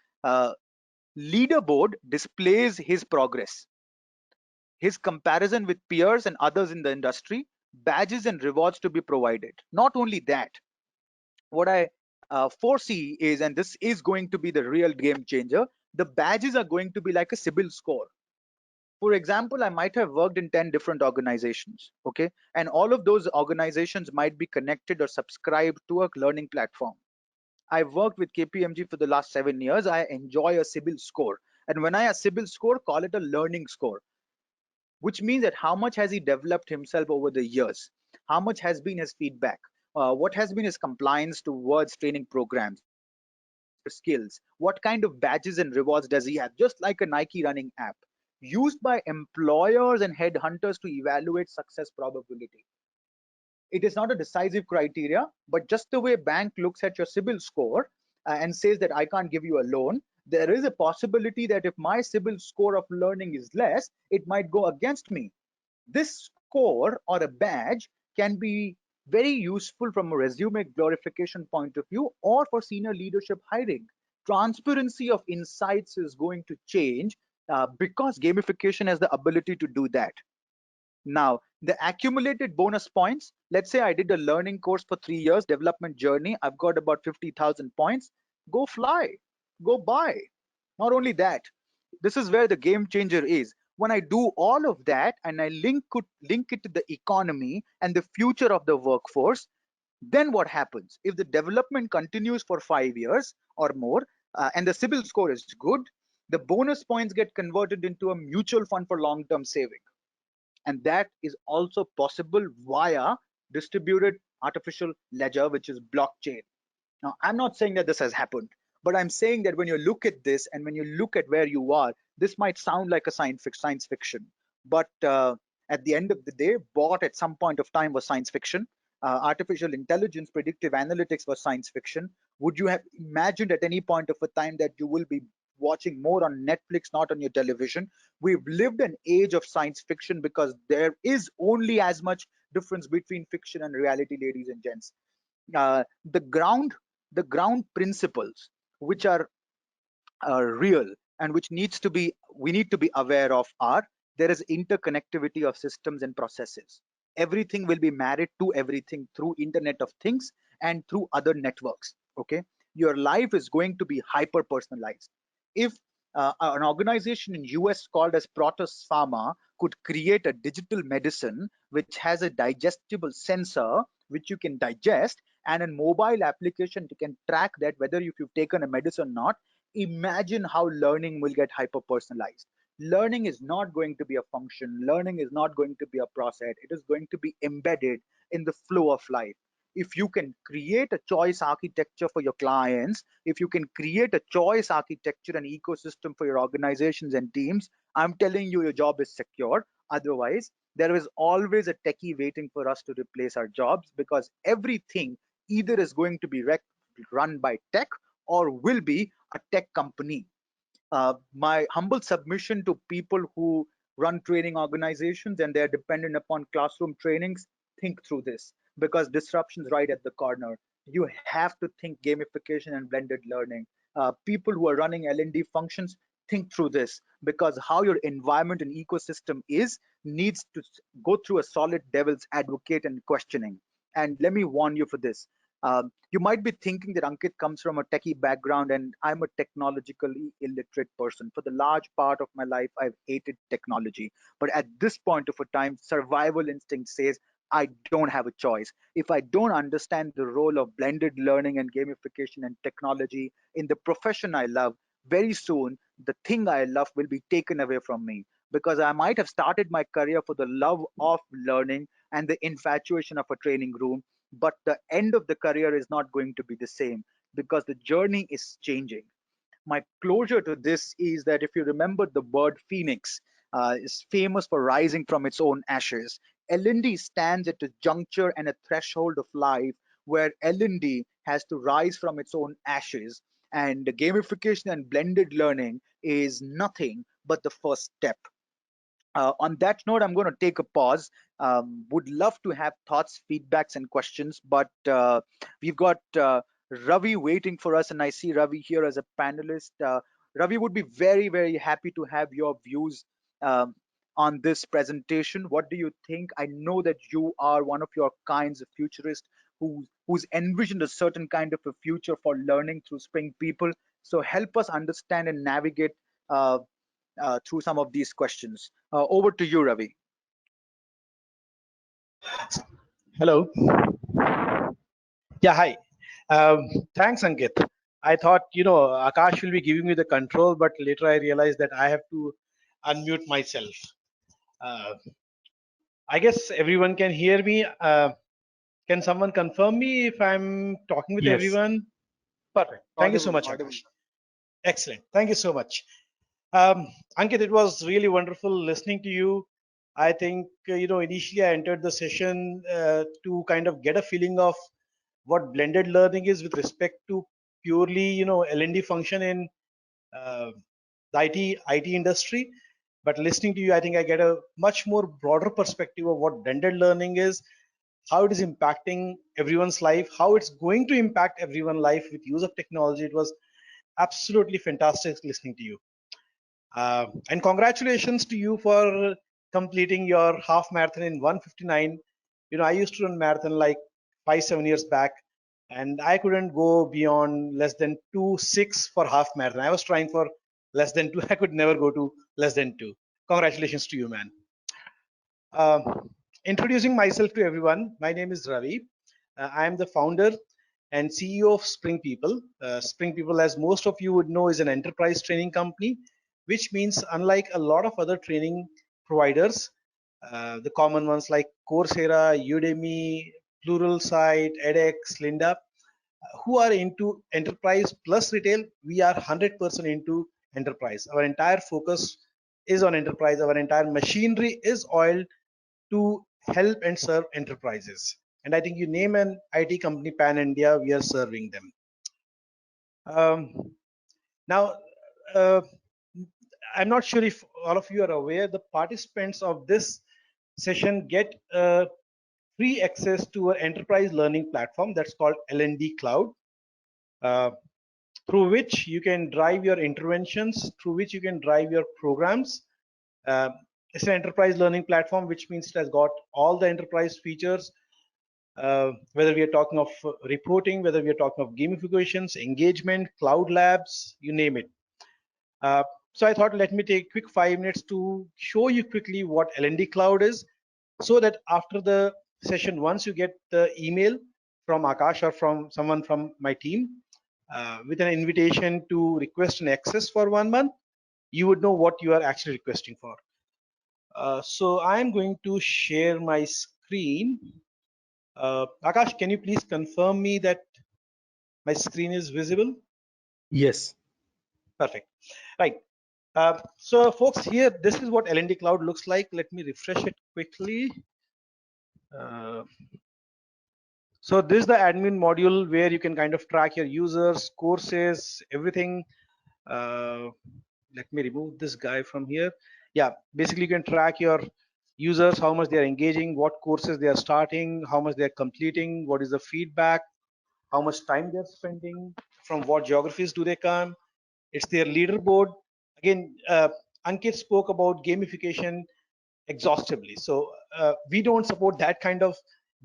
leaderboard displays his progress, his comparison with peers and others in the industry, badges and rewards to be provided. Not only that, what I foresee is, and this is going to be the real game changer, the badges are going to be like a CIBIL score. For example, I might have worked in 10 different organizations, okay? And all of those organizations might be connected or subscribed to a learning platform. I've worked with KPMG for the last 7 years. I enjoy a CIBIL score. And when I a CIBIL score, call it a learning score, which means that how much has he developed himself over the years? How much has been his feedback? What has been his compliance towards training programs? Skills? What kind of badges and rewards does he have? Just like a Nike running app used by employers and headhunters to evaluate success probability. It is not a decisive criteria, but just the way bank looks at your CIBIL score and says that I can't give you a loan, there is a possibility that if my CIBIL score of learning is less, it might go against me. This score or a badge can be very useful from a resume glorification point of view or for senior leadership hiring. Transparency of insights is going to change because gamification has the ability to do that. Now, the accumulated bonus points, let's say I did a learning course for 3 years, development journey, I've got about 50,000 points, go fly, go buy. Not only that, this is where the game changer is. When I do all of that and I link it to the economy and the future of the workforce, then what happens? If the development continues for 5 years or more, and the CIBIL score is good, the bonus points get converted into a mutual fund for long-term saving. And that is also possible via distributed artificial ledger, which is blockchain. Now, I'm not saying that this has happened, but I'm saying that when you look at this and when you look at where you are, this might sound like a science fiction. But at the end of the day, bot at some point of time was science fiction. Artificial intelligence, predictive analytics was science fiction. Would you have imagined at any point of a time that you will be watching more on Netflix, not on your television? We've lived an age of science fiction because there is only as much difference between fiction and reality, ladies and gents. Uh, the ground the ground principles which are real and which needs to be we need to be aware of are there is interconnectivity of systems and processes. Everything will be married to everything through Internet of Things and through other networks. Okay, your life is going to be hyper personalized. If an organization in US called as Protos Pharma could create a digital medicine which has a digestible sensor which you can digest, and a mobile application to can track that whether if you've taken a medicine or not, imagine how learning will get hyper personalized. Learning is not going to be a function, learning is not going to be a process, it is going to be embedded in the flow of life. If you can create a choice architecture for your clients, if you can create a choice architecture and ecosystem for your organizations and teams, I'm telling you, your job is secure. Otherwise, there is always a techie waiting for us to replace our jobs, because everything either is going to be run by tech or will be a tech company. My humble submission to people who run training organizations and they're dependent upon classroom trainings: think through this, because disruption's right at the corner. You have to think gamification and blended learning. People who are running L&D functions, think through this, because how your environment and ecosystem is needs to go through a solid devil's advocate and questioning. And let me warn you for this. You might be thinking that Ankit comes from a techie background and I'm a technologically illiterate person. For the large part of my life, I've hated technology. But at this point of a time, survival instinct says I don't have a choice. If I don't understand the role of blended learning and gamification and technology in the profession I love, very soon the thing I love will be taken away from me, because I might have started my career for the love of learning and the infatuation of a training room, but the end of the career is not going to be the same, because the journey is changing. My closure to this is that if you remember, the bird phoenix is famous for rising from its own ashes. L&D stands at a juncture and a threshold of life where L&D has to rise from its own ashes, and gamification and blended learning is nothing but the first step. On that note, I'm going to take a pause. Would love to have thoughts, feedbacks, and questions, but we've got Ravi waiting for us, and I see Ravi here as a panelist. Ravi would be very, very happy to have your views um, on this presentation. What do you think? I know that you are one of your kinds of futurist who's envisioned a certain kind of a future for learning through Spring People. So help us understand and navigate uh, through some of these questions. Over to you, Ravi. Hello. Yeah, hi. Thanks, Ankit. I thought, Akash will be giving me the control, but later I realized that I have to unmute myself. Uh, I guess everyone can hear me. Can someone confirm me if I'm talking with Yes. everyone? Perfect. Thank you so Audible, much, audible. Akash. Excellent. Thank you so much. Ankit, it was really wonderful listening to you. I think, initially I entered the session to kind of get a feeling of what blended learning is with respect to purely, L&D function in uh, the IT industry. But listening to you, I think I get a much more broader perspective of what blended learning is, how it is impacting everyone's life, how it's going to impact everyone's life with use of technology. It was absolutely fantastic listening to you. And congratulations to you for completing your half marathon in 1:59. I used to run marathon like 5, 7 years back, and I couldn't go beyond less than 2:06 for half marathon. I was trying for less than two. I could never go to less than two. Congratulations to you, man. Introducing myself to everyone, my name is Ravi. I am the founder and CEO of Spring People. Spring People, as most of you would know, is an enterprise training company, which means unlike a lot of other training providers, the common ones like Coursera, Udemy, Pluralsight, edX, Linda, who are into enterprise plus retail, we are 100% into enterprise. Our entire focus is on enterprise. Our entire machinery is oiled to help and serve enterprises. And I think you name an IT company pan India, we are serving them. Now, uh, I'm not sure if all of you are aware, the participants of this session get free access to an enterprise learning platform that's called L&D Cloud, uh, through which you can drive your interventions, through which you can drive your programs, uh, It's an enterprise learning platform, which means it has got all the enterprise features, whether we are talking of reporting, whether we are talking of gamifications, engagement, cloud labs, you name it. So I thought, let me take quick 5 minutes to show you quickly what L&D Cloud is, so that after the session, once you get the email from Akash or from someone from my team with an invitation to request an access for 1 month, you would know what you are actually requesting for. So I'm going to share my screen. Akash, can you please confirm me that my screen is visible? Yes. Perfect. Right. So folks, here, this is what L&D Cloud looks like. Let me refresh it quickly. Uh, so this is the admin module where you can kind of track your users, courses, everything. Let me remove this guy from here. Yeah, basically you can track your users, how much they are engaging, what courses they are starting, how much they are completing, what is the feedback, how much time they're spending, from what geographies do they come. It's their leaderboard. Again, Ankit spoke about gamification exhaustively. So we don't support that kind of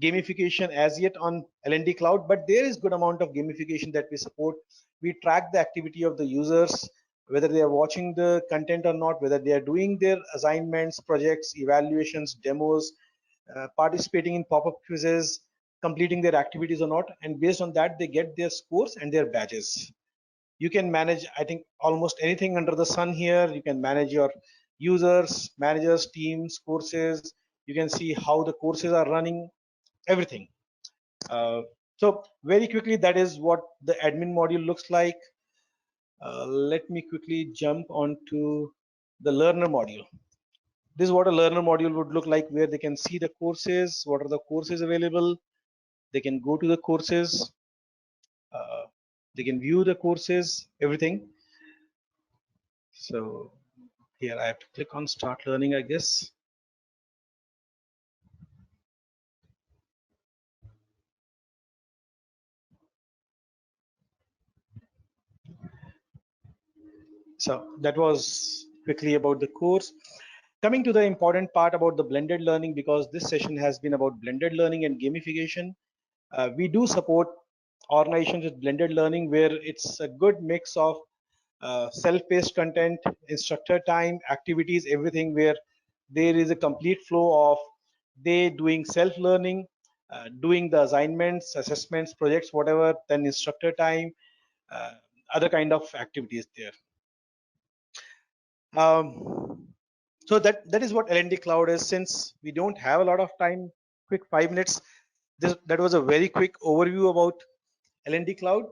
gamification as yet on L&D Cloud, but there is good amount of gamification that we support. We track the activity of the users, whether they are watching the content or not, whether they are doing their assignments, projects, evaluations, demos, participating in pop-up quizzes, completing their activities or not. And based on that, they get their scores and their badges. You can manage, I think, almost anything under the sun here. You can manage your users, managers, teams, courses. You can see how the courses are running, everything. So very quickly, that is what the admin module looks like. Let me quickly jump onto the learner module. This is what a learner module would look like, where they can see the courses, what are the courses available. They can go to the courses, uh, they can view the courses, everything. So here I have to click on start learning, I guess. So that was quickly about the course. Coming to the important part about the blended learning, because this session has been about blended learning and gamification. We do support organizations with blended learning, where it's a good mix of self-paced content, instructor time, activities, everything, where there is a complete flow of they doing self-learning, doing the assignments, assessments, projects, whatever, then instructor time, uh, other kind of activities there. So that is what L&D Cloud is. Since we don't have a lot of time, quick 5 minutes. That was a very quick overview about L&D Cloud.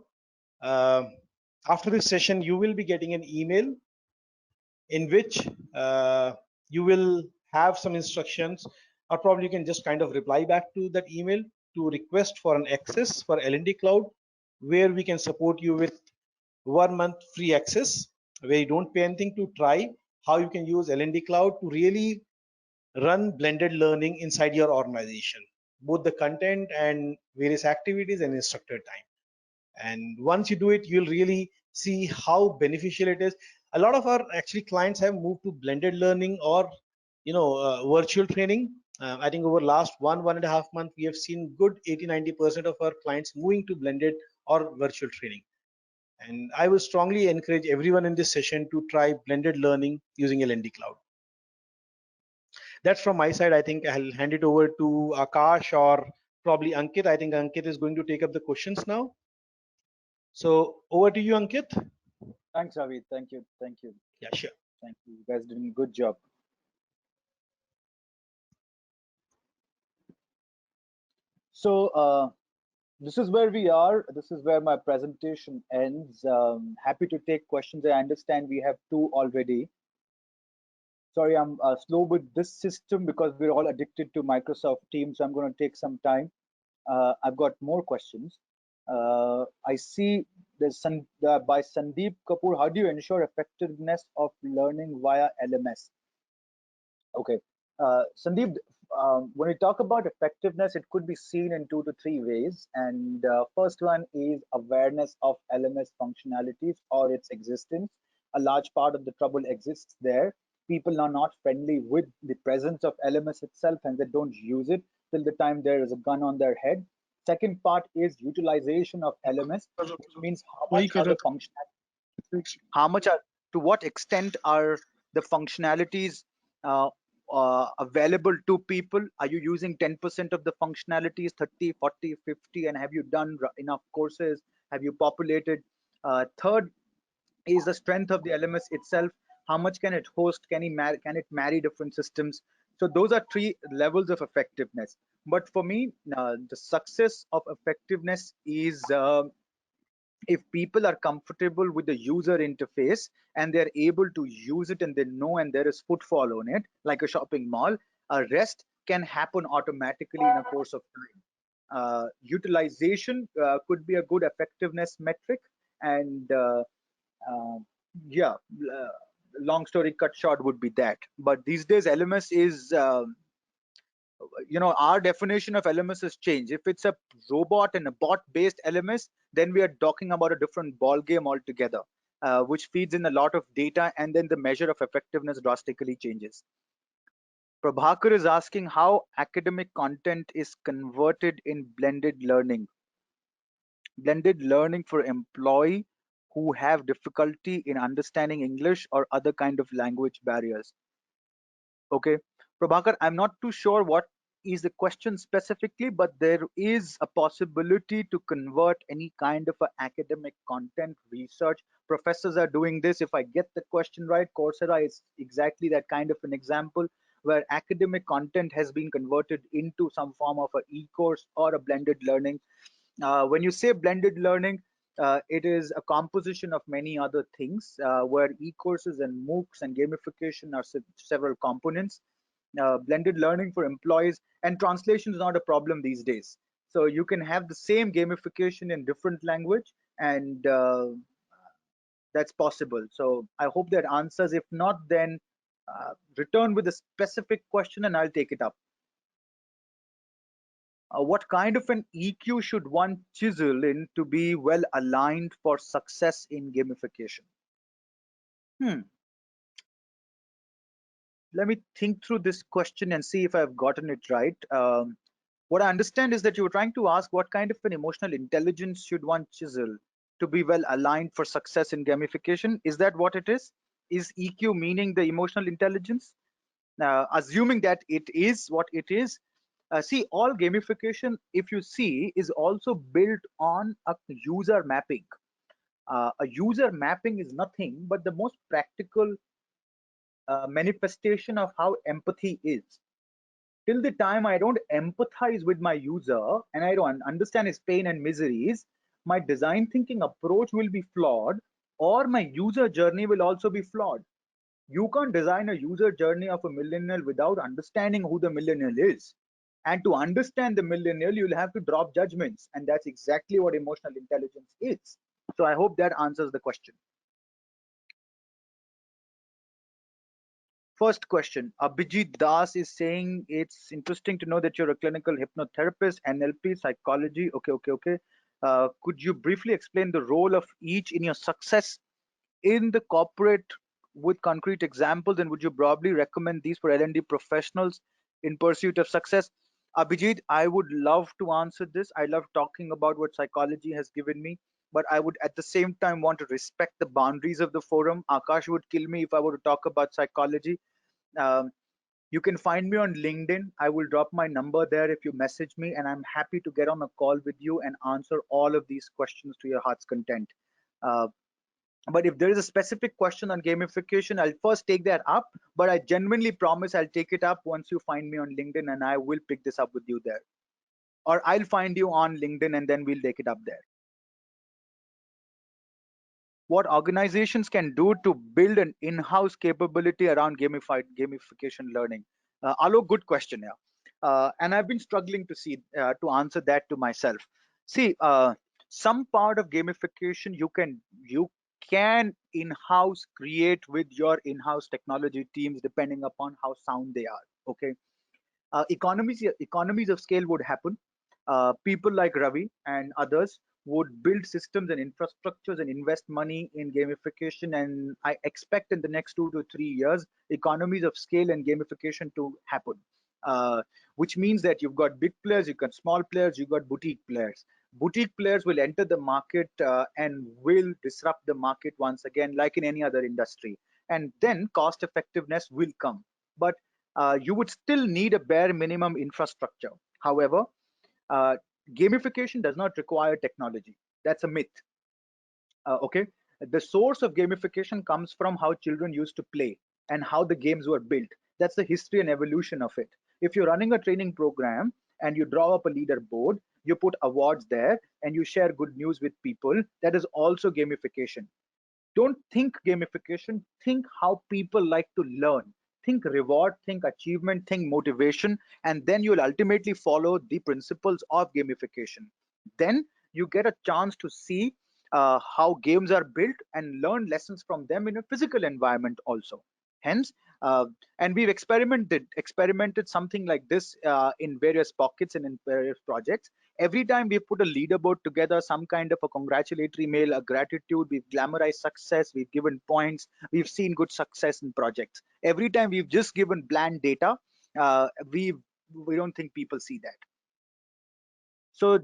After this session, you will be getting an email in which you will have some instructions, or probably you can just kind of reply back to that email to request for an access for L&D Cloud, where we can support you with 1 month free access, where you don't pay anything to try how you can use L&D Cloud to really run blended learning inside your organization, both the content and various activities and instructor time. And once you do it, you'll really see how beneficial it is. A lot of our actually clients have moved to blended learning or virtual training. I think over last 1.5 months, we have seen good 80-90% of our clients moving to blended or virtual training. And I will strongly encourage everyone in this session to try blended learning using L&D Cloud. That's from my side. I think I'll hand it over to Akash or probably Ankit. I think Ankit is going to take up the questions now. So over to you, Ankit. Thanks, Ravi. Thank you. Thank you. Yeah, sure. Thank you. You guys doing a good job. So this is where we are. This is where my presentation ends. Happy to take questions. I understand we have two already. Sorry, I'm slow with this system because we're all addicted to Microsoft Teams. So I'm going to take some time. I've got more questions. I see there's some by Sandeep Kapoor. How do you ensure effectiveness of learning via LMS? Okay, Sandeep, when we talk about effectiveness, it could be seen in 2 to 3 ways. And first one is awareness of LMS functionalities or its existence. A large part of the trouble exists there. people are not friendly with the presence of LMS itself, and they don't use it till the time there is a gun on their head. Second part is utilization of LMS, which means how much are the how much are, to what extent are the functionalities uh, available to people. Are you using 10% of the functionalities, 30, 40, 50, and have you done enough courses? Have you populated? Third is the strength of the LMS itself. How much can it host? Can it marry different systems? So those are three levels of effectiveness. But for me, the success of effectiveness is if people are comfortable with the user interface and they're able to use it and they know and there is footfall on it, like a shopping mall, a rest can happen automatically in a course of time. Utilization could be a good effectiveness metric, and uh, yeah, uh, long story cut short would be that. But these days, LMS is our definition of LMS has changed. If it's a robot and a bot based LMS, then we are talking about a different ball game altogether, which feeds in a lot of data, and then the measure of effectiveness drastically changes. Prabhakar is asking how academic content is converted in blended learning for employee who have difficulty in understanding English or other kind of language barriers. Okay, Prabhakar, I'm not too sure what is the question specifically, but there is a possibility to convert any kind of a academic content research. Professors are doing this. If I get the question right, Coursera is exactly that kind of an example where academic content has been converted into some form of a e-course or a blended learning. When you say blended learning, it is a composition of many other things where e-courses and MOOCs and gamification are several components. Blended learning for employees and translation is not a problem these days. So you can have the same gamification in different language, and that's possible. So I hope that answers. If not, then return with a specific question and I'll take it up. What kind of an EQ should one chisel in to be well aligned for success in gamification? Let me think through this question and see if I've gotten it right. What I understand is that you were trying to ask what kind of an emotional intelligence should one chisel to be well aligned for success in gamification. Is that what it is? Is EQ meaning the emotional intelligence? Assuming that it is what it is, see, all gamification, if you see, is also built on a user mapping. A user mapping is nothing but the most practical manifestation of how empathy is. Till the time I don't empathize with my user and I don't understand his pain and miseries, my design thinking approach will be flawed, or my user journey will also be flawed. You can't design a user journey of a millennial without understanding who the millennial is. And to understand the millennial, you'll have to drop judgments. And that's exactly what emotional intelligence is. So I hope that answers the question. First question, Abhijit Das is saying it's interesting to know that you're a clinical hypnotherapist, NLP, psychology. Okay. Could you briefly explain the role of each in your success in the corporate with concrete examples, and would you broadly recommend these for L&D professionals in pursuit of success? Abhijit, I would love to answer this. I love talking about what psychology has given me, but I would at the same time want to respect the boundaries of the forum. Akash would kill me if I were to talk about psychology. Um, you can find me on LinkedIn. I will drop my number there if you message me, and I'm happy to get on a call with you and answer all of these questions to your heart's content. Uh, but if there is a specific question on gamification, I'll first take that up, but I genuinely promise I'll take it up once you find me on LinkedIn, and I will pick this up with you there. Or I'll find you on LinkedIn and then we'll take it up there. What organizations can do to build an in-house capability around gamification learning? Alok, good question. Yeah. And I've been struggling to answer that to myself. See, some part of gamification you can in-house create with your in-house technology teams, depending upon how sound they are. Okay, economies of scale would happen. People like Ravi and others would build systems and infrastructures and invest money in gamification. And I expect in the next 2 to 3 years, economies of scale and gamification to happen. Which means that you've got big players, you've got small players, you've got boutique players. Boutique players will enter the market and will disrupt the market once again, like in any other industry. And then cost effectiveness will come. But you would still need a bare minimum infrastructure. However, uh, gamification does not require technology. That's a myth. Okay, the source of gamification comes from how children used to play and how the games were built. That's the history and evolution of it. If you're running a training program and you draw up a leaderboard, you put awards there and you share good news with people, that is also gamification. Don't think gamification, think how people like to learn. Think reward, think achievement, think motivation, and then you'll ultimately follow the principles of gamification. Then you get a chance to see how games are built and learn lessons from them in a physical environment also. Hence, uh, and we've experimented something like this in various pockets and in various projects. Every time we put a leaderboard together, some kind of a congratulatory mail, a gratitude, we've glamorized success, we've given points, we've seen good success in projects. Every time we've just given bland data, uh, we we don't think people see that. So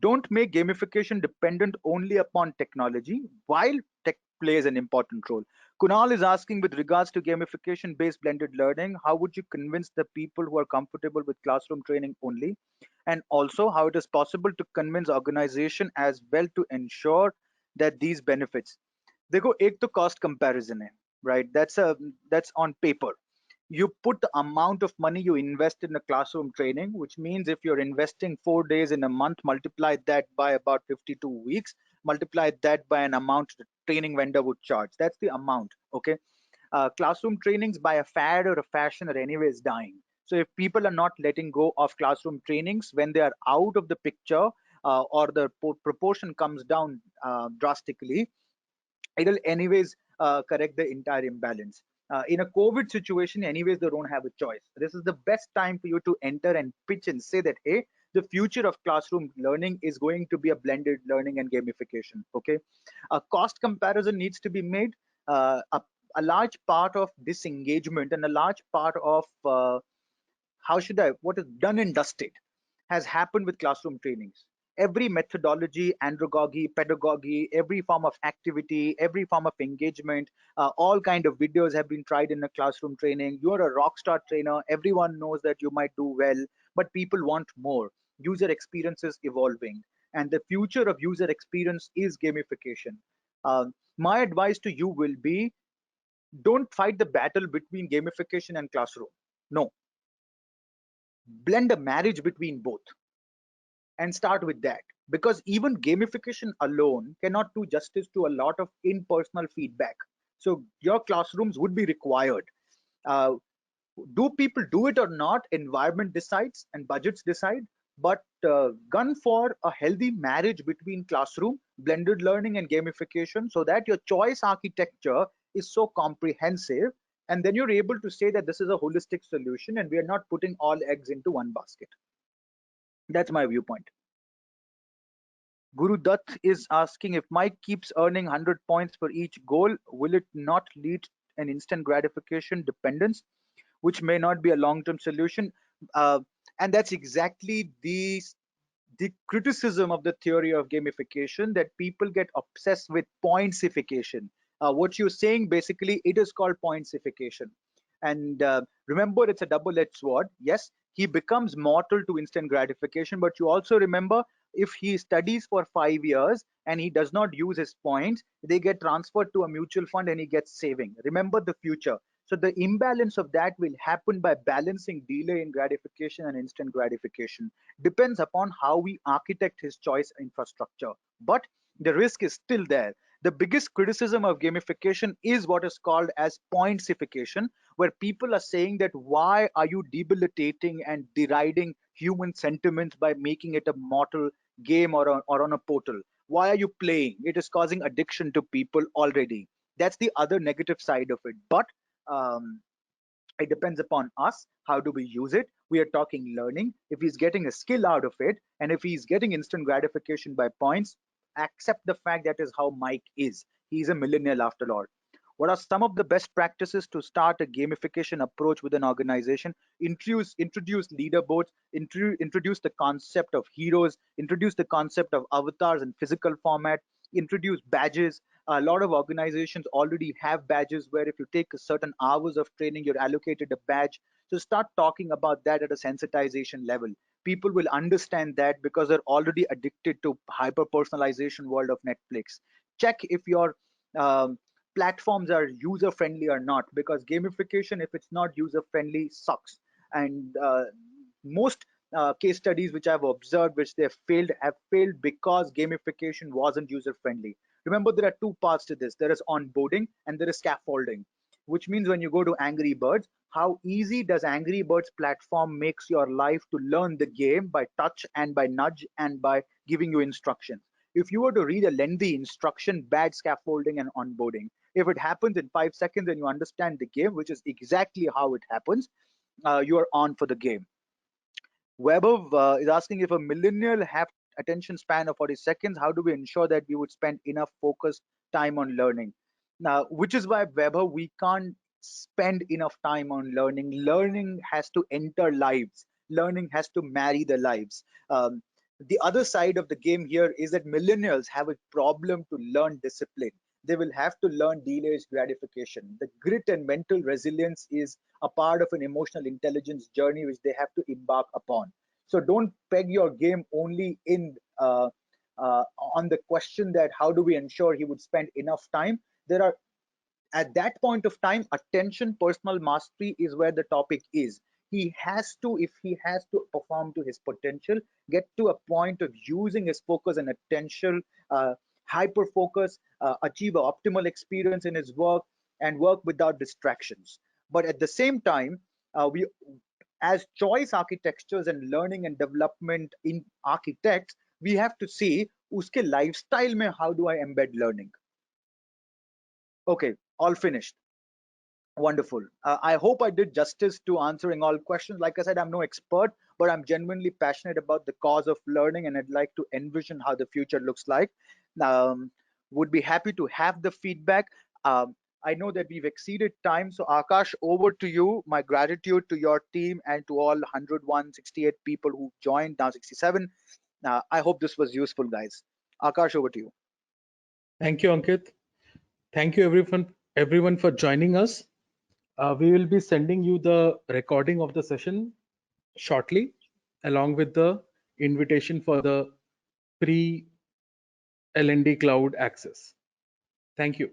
don't make gamification dependent only upon technology, while tech plays an important role. Kunal is asking, with regards to gamification based blended learning, how would you convince the people who are comfortable with classroom training only? And also how it is possible to convince organization as well to ensure that these benefits. देखो एक तो cost comparison है, right? That's on paper. You put the amount of money you invest in a classroom training, which means if you're investing 4 days in a month, multiply that by about 52 weeks, multiply that by an amount the training vendor would charge. That's the amount. Okay. Classroom trainings by a fad or a fashion are anyways dying. So if people are not letting go of classroom trainings when they are out of the picture, or the proportion comes down drastically, it'll anyways correct the entire imbalance. In a COVID situation, anyways, they don't have a choice. This is the best time for you to enter and pitch and say that, hey, the future of classroom learning is going to be a blended learning and gamification. Okay, a cost comparison needs to be made. A large part of disengagement and a large part of what is done and dusted has happened with classroom trainings. Every methodology, andragogy, pedagogy, every form of activity, every form of engagement, all kind of videos have been tried in a classroom training. You're a rock star trainer. Everyone knows that you might do well, but people want more. User experience is evolving, and the future of user experience is gamification. My advice to you will be, don't fight the battle between gamification and classroom. No, blend a marriage between both and start with that, because even gamification alone cannot do justice to a lot of impersonal feedback. So your classrooms would be required. uh, do people do it or not, environment decides and budgets decide, but gun for a healthy marriage between classroom, blended learning, and gamification, so that your choice architecture is so comprehensive, and then you're able to say that this is a holistic solution and we are not putting all eggs into one basket. That's my viewpoint. Guru Dutt is asking, if Mike keeps earning 100 points for each goal, will it not lead an instant gratification dependence, which may not be a long-term solution? Uh, and that's exactly the criticism of the theory of gamification, that people get obsessed with pointsification. What you're saying, basically, it is called pointsification. And remember, it's a double-edged sword. Yes, he becomes mortal to instant gratification, but you also remember, if he studies for 5 years and he does not use his points, they get transferred to a mutual fund and he gets saving. Remember the future. So the imbalance of that will happen by balancing delay in gratification and instant gratification. Depends upon how we architect his choice infrastructure. But the risk is still there. The biggest criticism of gamification is what is called as pointsification, where people are saying that, why are you debilitating and deriding human sentiments by making it a mortal game or on a portal? Why are you playing? It is causing addiction to people already. That's the other negative side of it. But um, it depends upon us. How do we use it? We are talking learning. If he's getting a skill out of it, and if he's getting instant gratification by points, accept the fact that is how Mike is. He's a millennial after all. What are some of the best practices to start a gamification approach with an organization? Introduce leaderboards, introduce the concept of heroes, introduce the concept of avatars in physical format, introduce badges. A lot of organizations already have badges where if you take a certain hours of training, you're allocated a badge. So start talking about that at a sensitization level. People will understand that because they're already addicted to hyper personalization world of Netflix. Check if your um, platforms are user friendly or not, because gamification, if it's not user friendly, sucks. And most case studies which I've observed which they have failed because gamification wasn't user friendly. Remember, there are two parts to this. There is onboarding and there is scaffolding, which means when you go to Angry Birds, how easy does Angry Birds platform makes your life to learn the game by touch and by nudge and by giving you instructions. If you were to read a lengthy instruction, bad scaffolding and onboarding. If it happens in 5 seconds and you understand the game, which is exactly how it happens, you are on for the game. Webber is asking, if a millennial have attention span of 40 seconds, how do we ensure that we would spend enough focused time on learning? Now, which is why, Webber, we can't spend enough time on learning. Learning has to enter lives. Learning has to marry the lives. The other side of the game here is that millennials have a problem to learn discipline. They will have to learn delayed gratification. The grit and mental resilience is a part of an emotional intelligence journey which they have to embark upon. So don't peg your game only in on the question that how do we ensure he would spend enough time. There are, at that point of time, attention personal mastery is where the topic is. He has to, if he has to perform to his potential, get to a point of using his focus and attention, hyper focus, achieve an optimal experience in his work and work without distractions. But at the same time, we as choice architectures and learning and development in architects, we have to see uske lifestyle mein how do I embed learning. Okay, all finished. Wonderful. I hope I did justice to answering all questions. Like I said, I'm no expert, but I'm genuinely passionate about the cause of learning, and I'd like to envision how the future looks like. Would be happy to have the feedback. I know that we've exceeded time, so Akash, over to you. My gratitude to your team and to all 101, 68 people who joined, now 67. I hope this was useful, guys. Akash, over to you. Thank you, Ankit. Thank you, everyone for joining us. We will be sending you the recording of the session shortly, along with the invitation for the pre LND cloud access. Thank you.